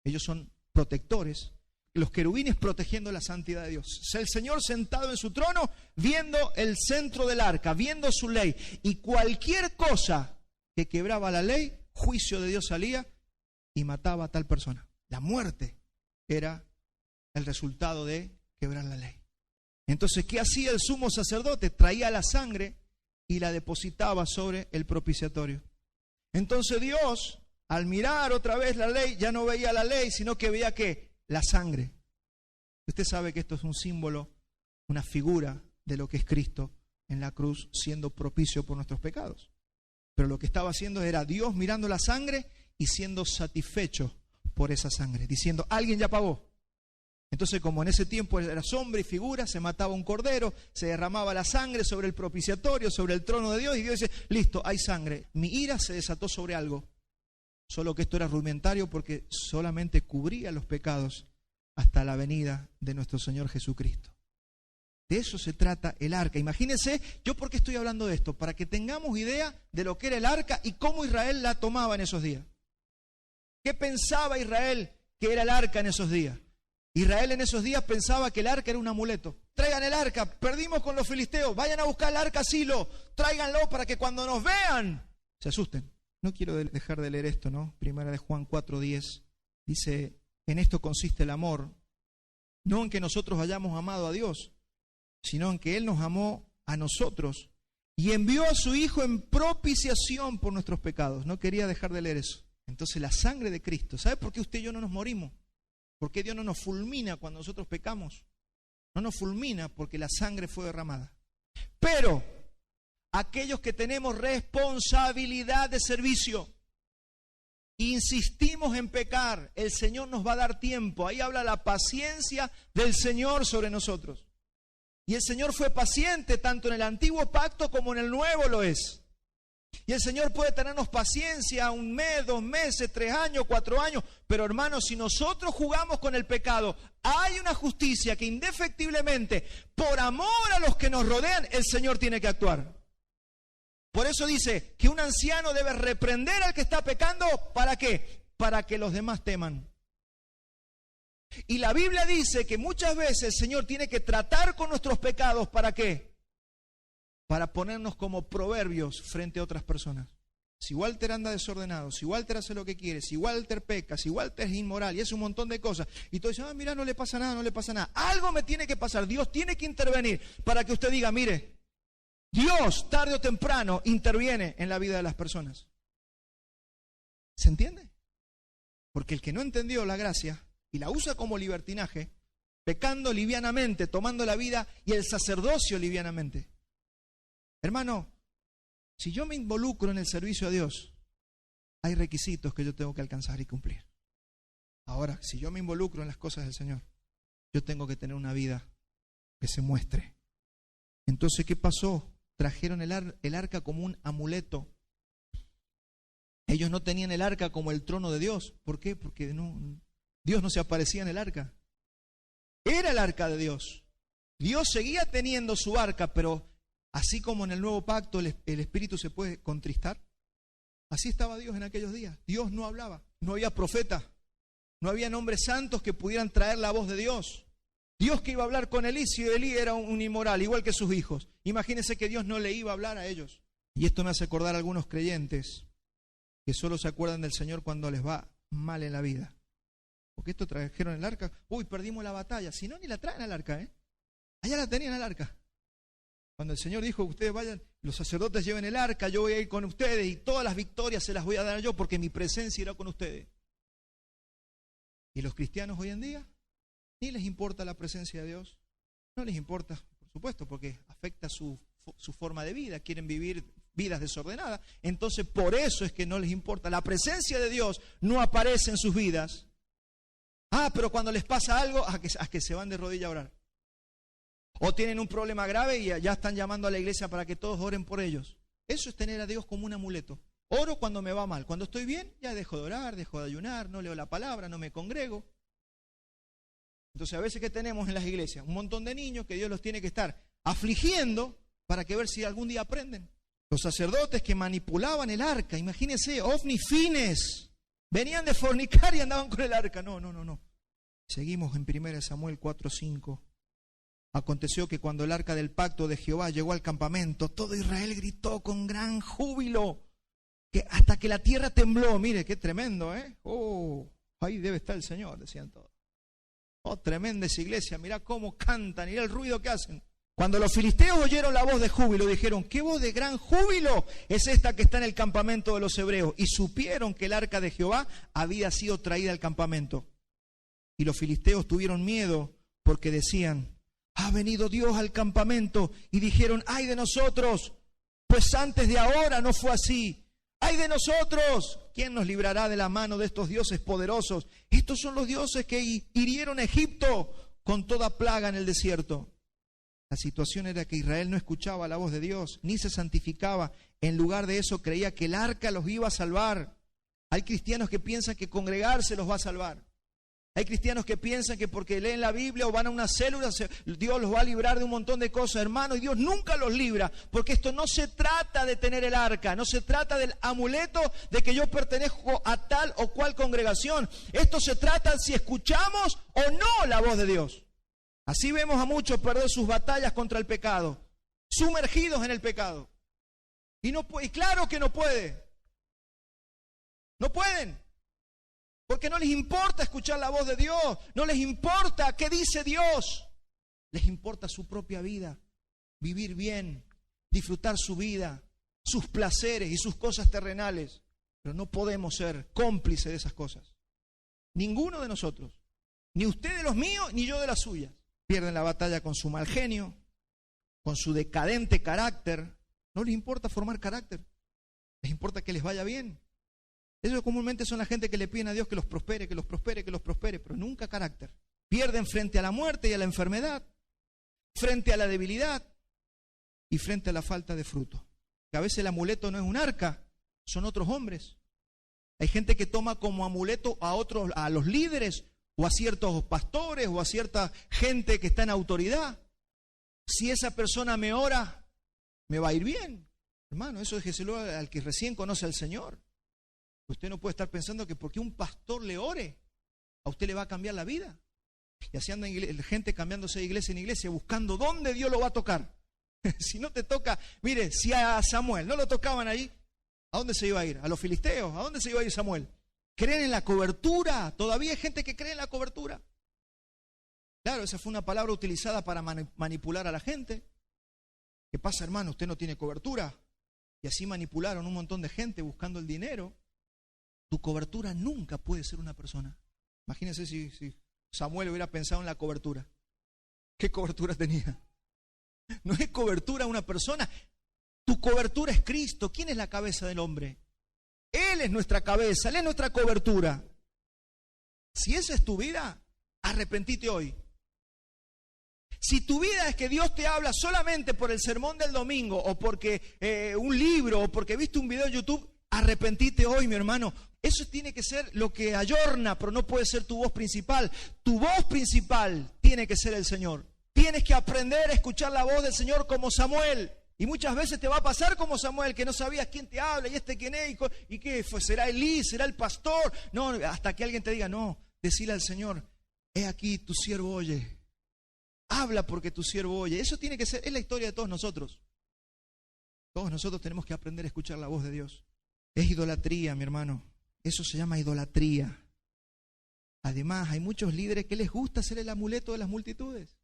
Ellos son protectores. Los querubines protegiendo la santidad de Dios. Es el Señor sentado en su trono, viendo el centro del arca, viendo su ley. Y cualquier cosa que quebraba la ley, juicio de Dios salía y mataba a tal persona. La muerte era el resultado de quebrar la ley. Entonces, ¿qué hacía el sumo sacerdote? Traía la sangre y la depositaba sobre el propiciatorio. Entonces Dios, al mirar otra vez la ley, ya no veía la ley, sino que veía ¿qué? La sangre. Usted sabe que esto es un símbolo, una figura de lo que es Cristo en la cruz, siendo propicio por nuestros pecados. Pero lo que estaba haciendo era Dios mirando la sangre y siendo satisfecho por esa sangre, diciendo, alguien ya pagó. Entonces, como en ese tiempo era sombra y figura, se mataba un cordero, se derramaba la sangre sobre el propiciatorio, sobre el trono de Dios, y Dios dice, listo, hay sangre. Mi ira se desató sobre algo, solo que esto era rudimentario porque solamente cubría los pecados hasta la venida de nuestro Señor Jesucristo. De eso se trata el arca. Imagínense, ¿yo por qué estoy hablando de esto? Para que tengamos idea de lo que era el arca y cómo Israel la tomaba en esos días. ¿Qué pensaba Israel que era el arca en esos días? Israel en esos días pensaba que el arca era un amuleto. Traigan el arca, perdimos con los filisteos, vayan a buscar el arca a Silo, tráiganlo para que cuando nos vean se asusten. No quiero dejar de leer esto, ¿no? Primera de Juan 4:10 dice, en esto consiste el amor, no en que nosotros hayamos amado a Dios, sino en que Él nos amó a nosotros y envió a su Hijo en propiciación por nuestros pecados. No quería dejar de leer eso. Entonces la sangre de Cristo, ¿sabe por qué usted y yo no nos morimos? ¿Por qué Dios no nos fulmina cuando nosotros pecamos? No nos fulmina porque la sangre fue derramada. Pero aquellos que tenemos responsabilidad de servicio, insistimos en pecar, el Señor nos va a dar tiempo. Ahí habla la paciencia del Señor sobre nosotros. Y el Señor fue paciente tanto en el antiguo pacto como en el nuevo lo es. Y el Señor puede tenernos paciencia 1 mes, 2 meses, 3 años, 4 años. Pero hermanos, si nosotros jugamos con el pecado, hay una justicia que indefectiblemente, por amor a los que nos rodean, el Señor tiene que actuar. Por eso dice que un anciano debe reprender al que está pecando. ¿Para qué? Para que los demás teman. Y la Biblia dice que muchas veces el Señor tiene que tratar con nuestros pecados. ¿Para qué? Para ponernos como proverbios frente a otras personas. Si Walter anda desordenado, si Walter hace lo que quiere, si Walter peca, si Walter es inmoral y es un montón de cosas, y tú dices, mira, no le pasa nada, no le pasa nada. Algo me tiene que pasar, Dios tiene que intervenir para que usted diga, mire, Dios tarde o temprano interviene en la vida de las personas. ¿Se entiende? Porque el que no entendió la gracia y la usa como libertinaje, pecando livianamente, tomando la vida y el sacerdocio livianamente. Hermano, si yo me involucro en el servicio a Dios, hay requisitos que yo tengo que alcanzar y cumplir. Ahora, si yo me involucro en las cosas del Señor, yo tengo que tener una vida que se muestre. Entonces, ¿qué pasó? Trajeron el arca como un amuleto. Ellos no tenían el arca como el trono de Dios. ¿Por qué? Porque Dios no se aparecía en el arca. Era el arca de Dios. Dios seguía teniendo su arca, pero así como en el nuevo pacto el espíritu se puede contristar, así estaba Dios en aquellos días. Dios no hablaba, no había profeta, no había hombres santos que pudieran traer la voz de Dios. Dios que iba a hablar con Elí, si Elí era un inmoral, igual que sus hijos. Imagínense que Dios no le iba a hablar a ellos. Y esto me hace acordar a algunos creyentes que solo se acuerdan del Señor cuando les va mal en la vida. Porque esto trajeron el arca, perdimos la batalla. Si no, ni la traen al arca, allá la tenían al arca. Cuando el Señor dijo, ustedes vayan, los sacerdotes lleven el arca, yo voy a ir con ustedes y todas las victorias se las voy a dar yo porque mi presencia irá con ustedes. ¿Y los cristianos hoy en día? Ni les importa la presencia de Dios. No les importa, por supuesto, porque afecta su forma de vida. Quieren vivir vidas desordenadas. Entonces, por eso es que no les importa. La presencia de Dios no aparece en sus vidas. Pero cuando les pasa algo, a que se van de rodillas a orar. O tienen un problema grave y ya están llamando a la iglesia para que todos oren por ellos. Eso es tener a Dios como un amuleto. Oro cuando me va mal. Cuando estoy bien, ya dejo de orar, dejo de ayunar, no leo la palabra, no me congrego. Entonces, a veces que tenemos en las iglesias un montón de niños que Dios los tiene que estar afligiendo para que ver si algún día aprenden. Los sacerdotes que manipulaban el arca, imagínense, Ofni Fines, venían de fornicar y andaban con el arca. No. Seguimos en 1 Samuel 4:5. Aconteció que cuando el arca del pacto de Jehová llegó al campamento, todo Israel gritó con gran júbilo, que hasta que la tierra tembló. Mire, qué tremendo, ¿eh? Ahí debe estar el Señor, decían todos. Tremenda esa iglesia, mirá cómo cantan, mirá el ruido que hacen. Cuando los filisteos oyeron la voz de júbilo, dijeron, ¿qué voz de gran júbilo es esta que está en el campamento de los hebreos? Y supieron que el arca de Jehová había sido traída al campamento. Y los filisteos tuvieron miedo porque decían, ha venido Dios al campamento. Y dijeron, ay de nosotros, pues antes de ahora no fue así. ¡Ay de nosotros! ¿Quién nos librará de la mano de estos dioses poderosos? Estos son los dioses que hirieron a Egipto con toda plaga en el desierto. La situación era que Israel no escuchaba la voz de Dios, ni se santificaba. En lugar de eso creía que el arca los iba a salvar. Hay cristianos que piensan que congregarse los va a salvar. Hay cristianos que piensan que porque leen la Biblia o van a una célula, Dios los va a librar de un montón de cosas, hermano, y Dios nunca los libra, porque esto no se trata de tener el arca, no se trata del amuleto de que yo pertenezco a tal o cual congregación. Esto se trata de si escuchamos o no la voz de Dios. Así vemos a muchos perder sus batallas contra el pecado, sumergidos en el pecado. Y claro que no puede. No pueden. Porque no les importa escuchar la voz de Dios, no les importa qué dice Dios, les importa su propia vida, vivir bien, disfrutar su vida, sus placeres y sus cosas terrenales. Pero no podemos ser cómplices de esas cosas. Ninguno de nosotros, ni usted de los míos, ni yo de las suyas. Pierden la batalla con su mal genio, con su decadente carácter. No les importa formar carácter, les importa que les vaya bien. Ellos comúnmente son la gente que le piden a Dios que los prospere, pero nunca carácter. Pierden frente a la muerte y a la enfermedad, frente a la debilidad y frente a la falta de fruto. Que a veces el amuleto no es un arca, son otros hombres. Hay gente que toma como amuleto a los líderes o a ciertos pastores o a cierta gente que está en autoridad. Si esa persona me ora, me va a ir bien. Hermano, eso déjeselo al que recién conoce al Señor. Usted no puede estar pensando que porque un pastor le ore, a usted le va a cambiar la vida. Y así anda gente cambiándose de iglesia en iglesia, buscando dónde Dios lo va a tocar. Si no te toca, mire, si a Samuel no lo tocaban ahí, ¿a dónde se iba a ir? ¿A los filisteos? ¿A dónde se iba a ir Samuel? ¿Creen en la cobertura? Todavía hay gente que cree en la cobertura. Claro, esa fue una palabra utilizada para manipular a la gente. ¿Qué pasa, hermano? Usted no tiene cobertura. Y así manipularon un montón de gente buscando el dinero. Tu cobertura nunca puede ser una persona. Imagínense si Samuel hubiera pensado en la cobertura. ¿Qué cobertura tenía? No es cobertura una persona. Tu cobertura es Cristo. ¿Quién es la cabeza del hombre? Él es nuestra cabeza, Él es nuestra cobertura. Si esa es tu vida, arrepentite hoy. Si tu vida es que Dios te habla solamente por el sermón del domingo o porque un libro o porque viste un video en YouTube, arrepentite hoy, mi hermano. Eso tiene que ser lo que ayorna, pero no puede ser tu voz principal. Tu voz principal tiene que ser el Señor. Tienes que aprender a escuchar la voz del Señor como Samuel. Y muchas veces te va a pasar como Samuel, que no sabías quién te habla y quién es, y qué fue, será Elí, será el pastor. No, hasta que alguien te diga, no, decile al Señor, he aquí tu siervo oye. Habla porque tu siervo oye. Eso tiene que ser, es la historia de todos nosotros. Todos nosotros tenemos que aprender a escuchar la voz de Dios. Es idolatría, mi hermano. Eso se llama idolatría. Además, hay muchos líderes que les gusta ser el amuleto de las multitudes.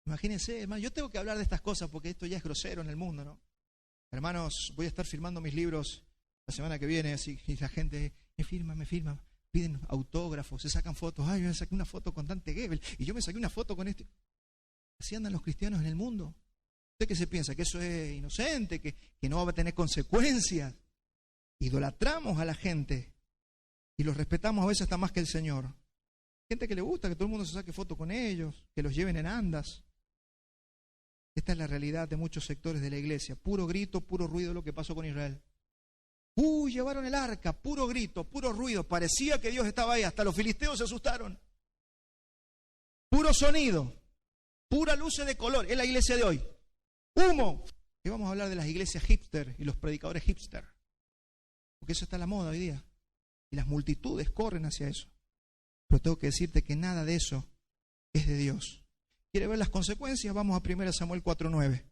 Imagínense, hermano, yo tengo que hablar de estas cosas porque esto ya es grosero en el mundo, ¿no? Hermanos, voy a estar firmando mis libros la semana que viene, así, y la gente, me firma. piden autógrafos, se sacan fotos. Ay, yo me saqué una foto con Dante Gebel y yo me saqué una foto con este. Así andan los cristianos en el mundo. ¿Usted qué se piensa? ¿Que eso es inocente? ¿Que no va a tener consecuencias? Idolatramos a la gente y los respetamos a veces hasta más que el Señor. Gente que le gusta que todo el mundo se saque foto con ellos, que los lleven en andas. Esta es la realidad de muchos sectores de la iglesia. Puro grito, puro ruido lo que pasó con Israel. Llevaron el arca, puro grito, puro ruido. Parecía que Dios estaba ahí, hasta los filisteos se asustaron. Puro sonido, pura luz de color. Es la iglesia de hoy. Humo. Y vamos a hablar de las iglesias hipster y los predicadores hipster. Porque eso está a la moda hoy día. Y las multitudes corren hacia eso. Pero tengo que decirte que nada de eso es de Dios. ¿Quiere ver las consecuencias? Vamos a 1 Samuel 4:9.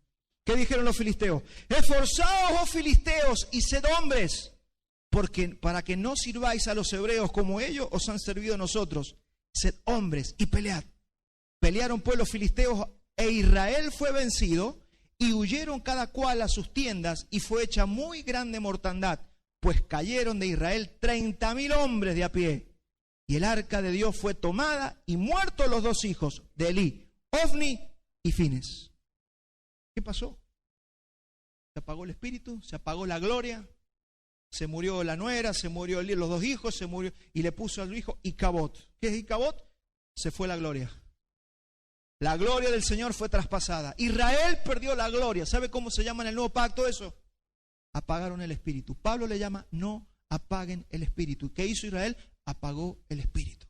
¿Qué dijeron los filisteos? Esforzaos, oh filisteos, y sed hombres, porque para que no sirváis a los hebreos como ellos os han servido a nosotros. Sed hombres y pelead. Pelearon pues los filisteos e Israel fue vencido y huyeron cada cual a sus tiendas y fue hecha muy grande mortandad, pues cayeron de Israel 30,000 hombres de a pie. Y el arca de Dios fue tomada y muertos los dos hijos de Elí, Ofni y Fines. ¿Qué pasó? Se apagó el espíritu, se apagó la gloria, se murió la nuera, se murió los dos hijos, se murió y le puso al hijo Icabod. ¿Qué es Icabod? Se fue la gloria. La gloria del Señor fue traspasada. Israel perdió la gloria. ¿Sabe cómo se llama en el nuevo pacto eso? Apagaron el espíritu. Pablo le llama no apaguen el espíritu. ¿Qué hizo Israel? Apagó el espíritu.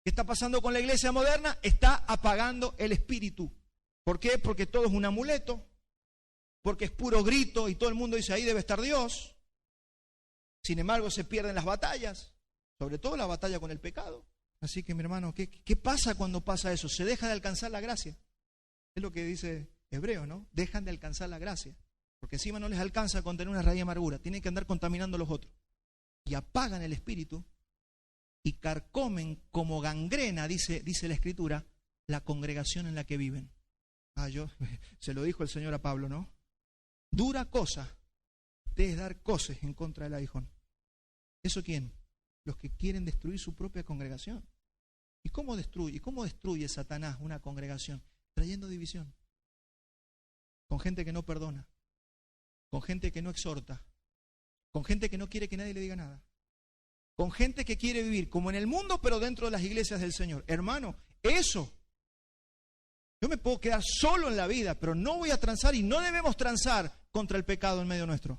¿Qué está pasando con la iglesia moderna? Está apagando el espíritu. ¿Por qué? Porque todo es un amuleto, porque es puro grito y todo el mundo dice ahí debe estar Dios. Sin embargo se pierden las batallas, sobre todo la batalla con el pecado. Así que mi hermano, ¿qué pasa cuando pasa eso? Se deja de alcanzar la gracia. Es lo que dice Hebreo, ¿no? Dejan de alcanzar la gracia, porque encima no les alcanza con tener una raíz de amargura, tienen que andar contaminando a los otros. Y apagan el espíritu y carcomen como gangrena, dice la Escritura, la congregación en la que viven. Se lo dijo el Señor a Pablo, ¿no? Dura cosa es dar coces en contra del aguijón. ¿Eso quién? Los que quieren destruir su propia congregación. ¿Y cómo destruye? ¿Cómo destruye Satanás una congregación? Trayendo división. Con gente que no perdona. Con gente que no exhorta. Con gente que no quiere que nadie le diga nada. Con gente que quiere vivir como en el mundo, pero dentro de las iglesias del Señor. Hermano, eso. Yo me puedo quedar solo en la vida, pero no voy a transar y no debemos transar contra el pecado en medio nuestro.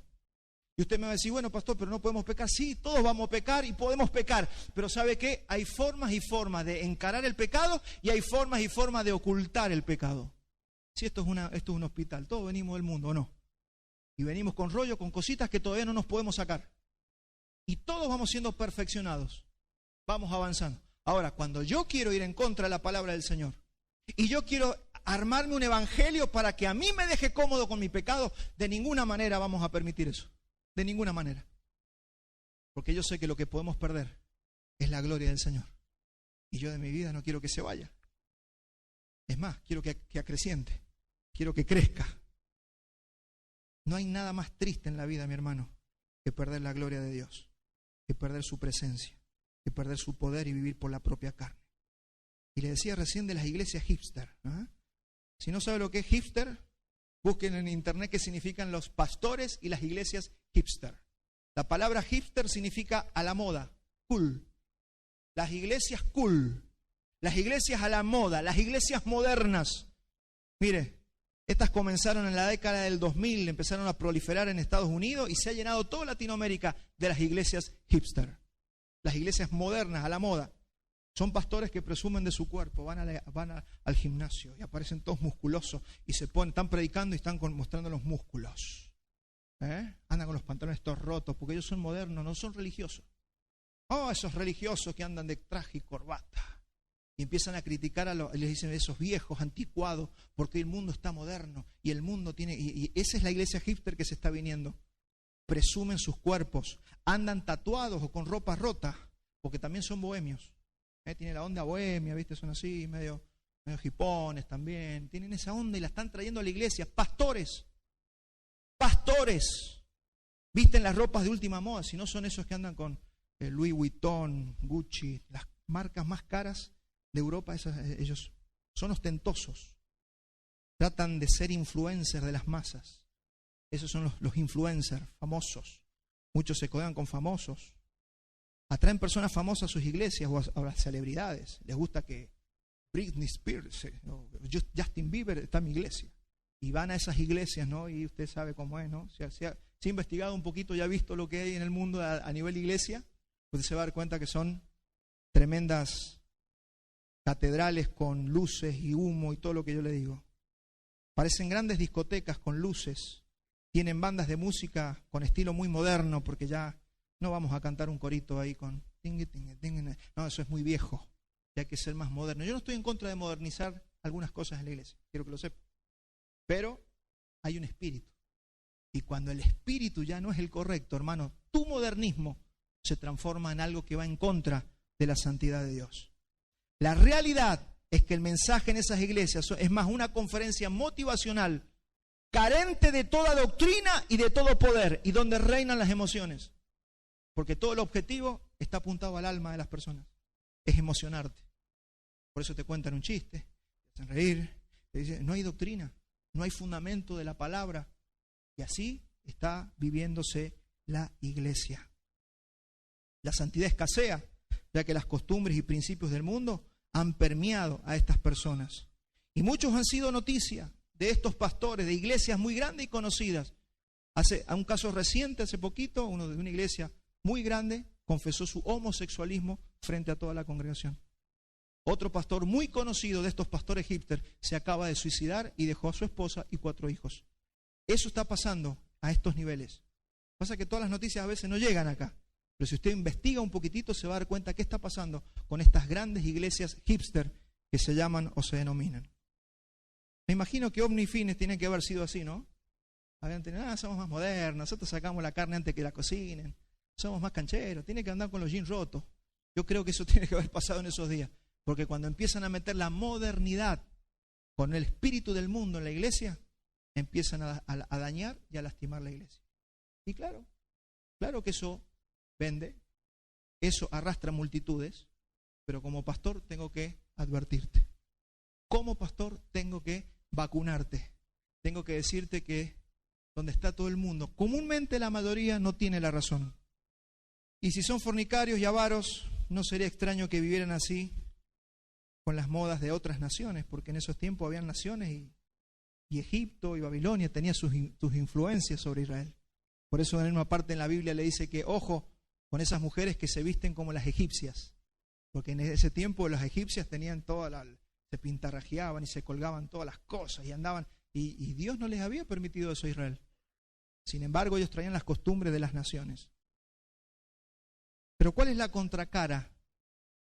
Y usted me va a decir, bueno, pastor, pero no podemos pecar. Sí, todos vamos a pecar y podemos pecar. Pero ¿sabe qué? Hay formas y formas de encarar el pecado y hay formas y formas de ocultar el pecado. Si esto es un hospital, todos venimos del mundo, ¿o no? Y venimos con rollo, con cositas que todavía no nos podemos sacar. Y todos vamos siendo perfeccionados. Vamos avanzando. Ahora, cuando yo quiero ir en contra de la palabra del Señor, y yo quiero armarme un evangelio para que a mí me deje cómodo con mi pecado, de ninguna manera vamos a permitir eso. De ninguna manera. Porque yo sé que lo que podemos perder es la gloria del Señor. Y yo de mi vida no quiero que se vaya. Es más, quiero que acreciente. Quiero que crezca. No hay nada más triste en la vida, mi hermano, que perder la gloria de Dios. Que perder su presencia. Que perder su poder y vivir por la propia carne. Y le decía recién de las iglesias hipster. Si no sabe lo que es hipster, busquen en internet qué significan los pastores y las iglesias hipster. La palabra hipster significa a la moda, cool. Las iglesias cool, las iglesias a la moda, las iglesias modernas. Mire, estas comenzaron en la década del 2000, empezaron a proliferar en Estados Unidos y se ha llenado toda Latinoamérica de las iglesias hipster. Las iglesias modernas, a la moda. Son pastores que presumen de su cuerpo, van al gimnasio y aparecen todos musculosos y están predicando y están mostrando los músculos. Andan con los pantalones todos rotos porque ellos son modernos, no son religiosos. Esos religiosos que andan de traje y corbata y empiezan a criticar y les dicen esos viejos anticuados porque el mundo está moderno y el mundo tiene... Y esa es la iglesia hipster que se está viniendo. Presumen sus cuerpos, andan tatuados o con ropa rota porque también son bohemios. Tiene la onda bohemia, ¿viste? Son así, medio hipones también. Tienen esa onda y la están trayendo a la iglesia. Pastores. Visten las ropas de última moda, si no son esos que andan con Louis Vuitton, Gucci, las marcas más caras de Europa, ellos son ostentosos. Tratan de ser influencers de las masas. Esos son los influencers famosos. Muchos se codean con famosos. Atraen personas famosas a sus iglesias o a las celebridades. Les gusta que Britney Spears o Justin Bieber está en mi iglesia. Y van a esas iglesias, ¿no? Y usted sabe cómo es, ¿no? Se ha investigado un poquito y ha visto lo que hay en el mundo a nivel iglesia. Usted se va a dar cuenta que son tremendas catedrales con luces y humo y todo lo que yo le digo. Parecen grandes discotecas con luces. Tienen bandas de música con estilo muy moderno, porque ya no vamos a cantar un corito ahí con... No, eso es muy viejo. Ya hay que ser más moderno. Yo no estoy en contra de modernizar algunas cosas en la iglesia, quiero que lo sepa. Pero hay un espíritu. Y cuando el espíritu ya no es el correcto, hermano, tu modernismo se transforma en algo que va en contra de la santidad de Dios. La realidad es que el mensaje en esas iglesias es más una conferencia motivacional, carente de toda doctrina y de todo poder, y donde reinan las emociones. Porque todo el objetivo está apuntado al alma de las personas. Es emocionarte. Por eso te cuentan un chiste, te hacen reír, te dicen, no hay doctrina, no hay fundamento de la palabra. Y así está viviéndose la iglesia. La santidad escasea, ya que las costumbres y principios del mundo han permeado a estas personas. Y muchos han sido noticia de estos pastores de iglesias muy grandes y conocidas. A un caso reciente, hace poquito, uno de una iglesia muy grande confesó su homosexualismo frente a toda la congregación. Otro pastor muy conocido de estos pastores hipster se acaba de suicidar y dejó a su esposa y 4 hijos. Eso está pasando a estos niveles. Pasa que todas las noticias a veces no llegan acá. Pero si usted investiga un poquitito se va a dar cuenta qué está pasando con estas grandes iglesias hipster que se llaman o se denominan. Me imagino que Omni Fines tienen que haber sido así, ¿no? Habían tenido, somos más modernos, nosotros sacamos la carne antes que la cocinen, somos más cancheros, tienen que andar con los jeans rotos. Yo creo que eso tiene que haber pasado en esos días, porque cuando empiezan a meter la modernidad con el espíritu del mundo en la iglesia, empiezan a dañar y a lastimar la iglesia. Y claro que eso vende, eso arrastra multitudes, pero como pastor tengo que advertirte. Como pastor tengo que vacunarte. Tengo que decirte que donde está todo el mundo, comúnmente la mayoría no tiene la razón. Y si son fornicarios y avaros, no sería extraño que vivieran así con las modas de otras naciones, porque en esos tiempos habían naciones y Egipto y Babilonia tenía sus influencias sobre Israel. Por eso en una parte en la Biblia le dice que ojo con esas mujeres que se visten como las egipcias, porque en ese tiempo las egipcias tenían se pintarrajeaban y se colgaban todas las cosas y andaban, y Dios no les había permitido eso a Israel. Sin embargo, ellos traían las costumbres de las naciones. Pero ¿cuál es la contracara?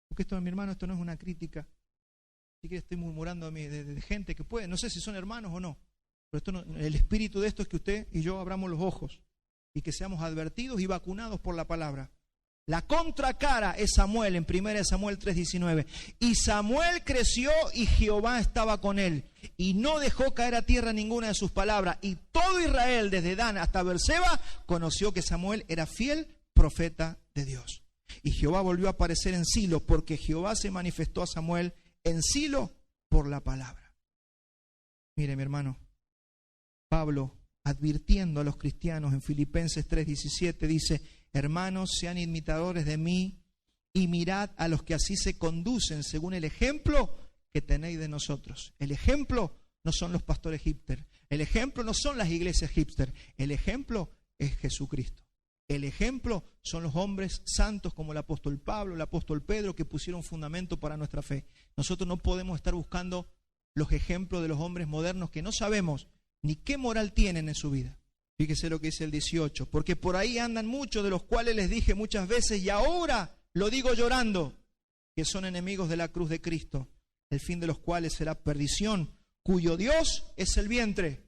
Porque esto, mi hermano, esto no es una crítica. Así que estoy murmurando a mí de gente que puede, no sé si son hermanos o no, pero esto no, el espíritu de esto es que usted y yo abramos los ojos y que seamos advertidos y vacunados por la palabra. La contracara es Samuel en 1 Samuel 3:19. Y Samuel creció y Jehová estaba con él y no dejó caer a tierra ninguna de sus palabras. Y todo Israel, desde Dan hasta Beerseba, conoció que Samuel era fiel profeta de Dios. Y Jehová volvió a aparecer en Silo, porque Jehová se manifestó a Samuel en Silo por la palabra. Mire, mi hermano, Pablo, advirtiendo a los cristianos en Filipenses 3:17, dice: hermanos, sean imitadores de mí y mirad a los que así se conducen según el ejemplo que tenéis de nosotros. El ejemplo no son los pastores hipster, el ejemplo no son las iglesias hipster, el ejemplo es Jesucristo. El ejemplo son los hombres santos como el apóstol Pablo, el apóstol Pedro, que pusieron fundamento para nuestra fe. Nosotros no podemos estar buscando los ejemplos de los hombres modernos que no sabemos ni qué moral tienen en su vida. Fíjese lo que dice el 18, porque por ahí andan muchos de los cuales les dije muchas veces y ahora lo digo llorando, que son enemigos de la cruz de Cristo, el fin de los cuales será perdición, cuyo Dios es el vientre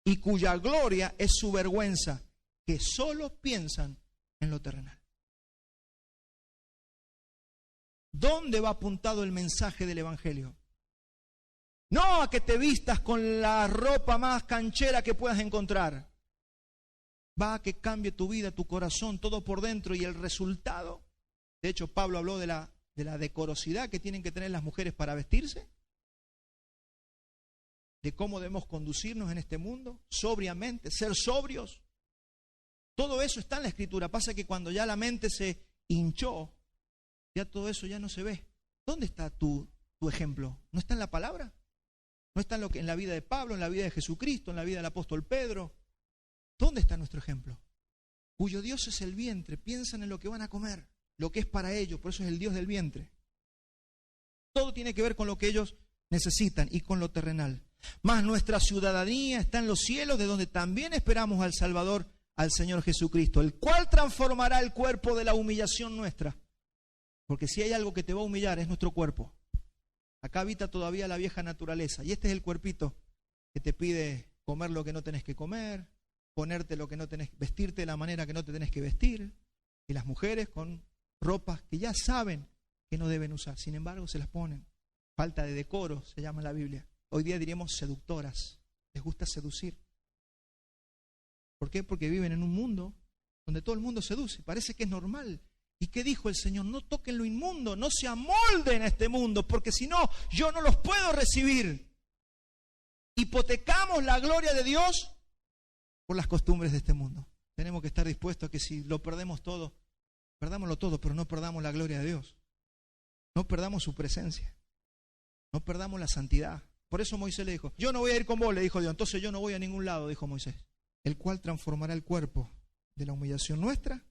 y cuya gloria es su vergüenza, que solo piensan en lo terrenal. ¿Dónde va apuntado el mensaje del Evangelio? No a que te vistas con la ropa más canchera que puedas encontrar. Va a que cambie tu vida, tu corazón, todo por dentro, y el resultado De hecho, Pablo habló de la decorosidad que tienen que tener las mujeres para vestirse, de cómo debemos conducirnos en este mundo, sobriamente, ser sobrios. Todo eso está en la Escritura. Pasa que cuando ya la mente se hinchó, ya todo eso ya no se ve. ¿Dónde está tu ejemplo? ¿No está en la palabra? ¿No está en la vida de Pablo, en la vida de Jesucristo, en la vida del apóstol Pedro? ¿Dónde está nuestro ejemplo? Cuyo Dios es el vientre. Piensan en lo que van a comer, lo que es para ellos. Por eso es el Dios del vientre. Todo tiene que ver con lo que ellos necesitan y con lo terrenal. Mas nuestra ciudadanía está en los cielos, de donde también esperamos al Salvador, al Señor Jesucristo, el cual transformará el cuerpo de la humillación nuestra. Porque si hay algo que te va a humillar es nuestro cuerpo. Acá habita todavía la vieja naturaleza. Y este es el cuerpito que te pide comer lo que no tenés que comer, ponerte lo que no tenés, vestirte de la manera que no te tenés que vestir. Y las mujeres con ropas que ya saben que no deben usar. Sin embargo, se las ponen. Falta de decoro, se llama en la Biblia. Hoy día diríamos seductoras. Les gusta seducir. ¿Por qué? Porque viven en un mundo donde todo el mundo seduce. Parece que es normal. ¿Y qué dijo el Señor? No toquen lo inmundo, no se amolden a este mundo, porque si no, yo no los puedo recibir. Hipotecamos la gloria de Dios por las costumbres de este mundo. Tenemos que estar dispuestos a que si lo perdemos todo, perdámoslo todo, pero no perdamos la gloria de Dios. No perdamos su presencia. No perdamos la santidad. Por eso Moisés le dijo, yo no voy a ir con vos, le dijo Dios, entonces yo no voy a ningún lado, dijo Moisés. El cual transformará el cuerpo de la humillación nuestra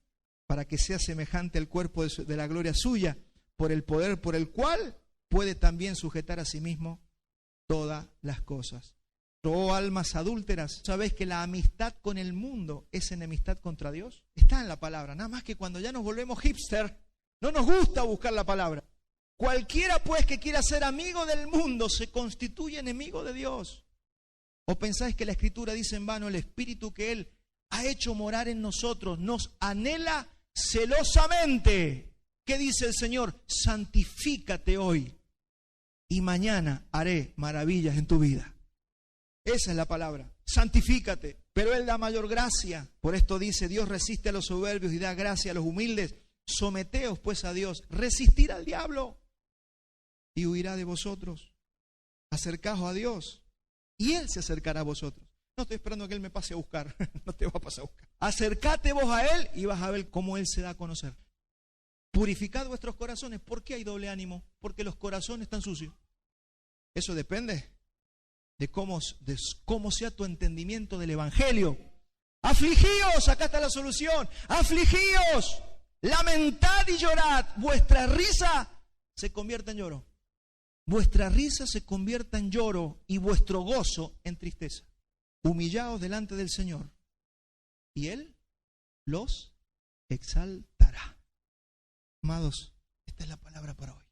para que sea semejante al cuerpo de la gloria suya, por el poder por el cual puede también sujetar a sí mismo todas las cosas. Oh almas adúlteras, ¿sabéis que la amistad con el mundo es enemistad contra Dios? Está en la palabra, nada más que cuando ya nos volvemos hipster, no nos gusta buscar la palabra. Cualquiera pues que quiera ser amigo del mundo se constituye enemigo de Dios. ¿O pensáis que la Escritura dice en vano, el Espíritu que Él ha hecho morar en nosotros nos anhela celosamente? ¿Qué dice el Señor? Santifícate hoy y mañana haré maravillas en tu vida. Esa es la palabra, santifícate. Pero Él da mayor gracia. Por esto dice, Dios resiste a los soberbios y da gracia a los humildes. Someteos pues a Dios, resistir al diablo y huirá de vosotros. Acercaos a Dios y Él se acercará a vosotros. No estoy esperando que Él me pase a buscar, no te va a pasar a buscar. Acércate vos a Él y vas a ver cómo Él se da a conocer. Purificad vuestros corazones. ¿Por qué hay doble ánimo? Porque los corazones están sucios. Eso depende de cómo sea tu entendimiento del Evangelio. Afligíos, acá está la solución. Afligíos, lamentad y llorad. Vuestra risa se convierta en lloro. Vuestra risa se convierta en lloro y vuestro gozo en tristeza. Humillaos delante del Señor y Él los exaltará. Amados, esta es la palabra para hoy.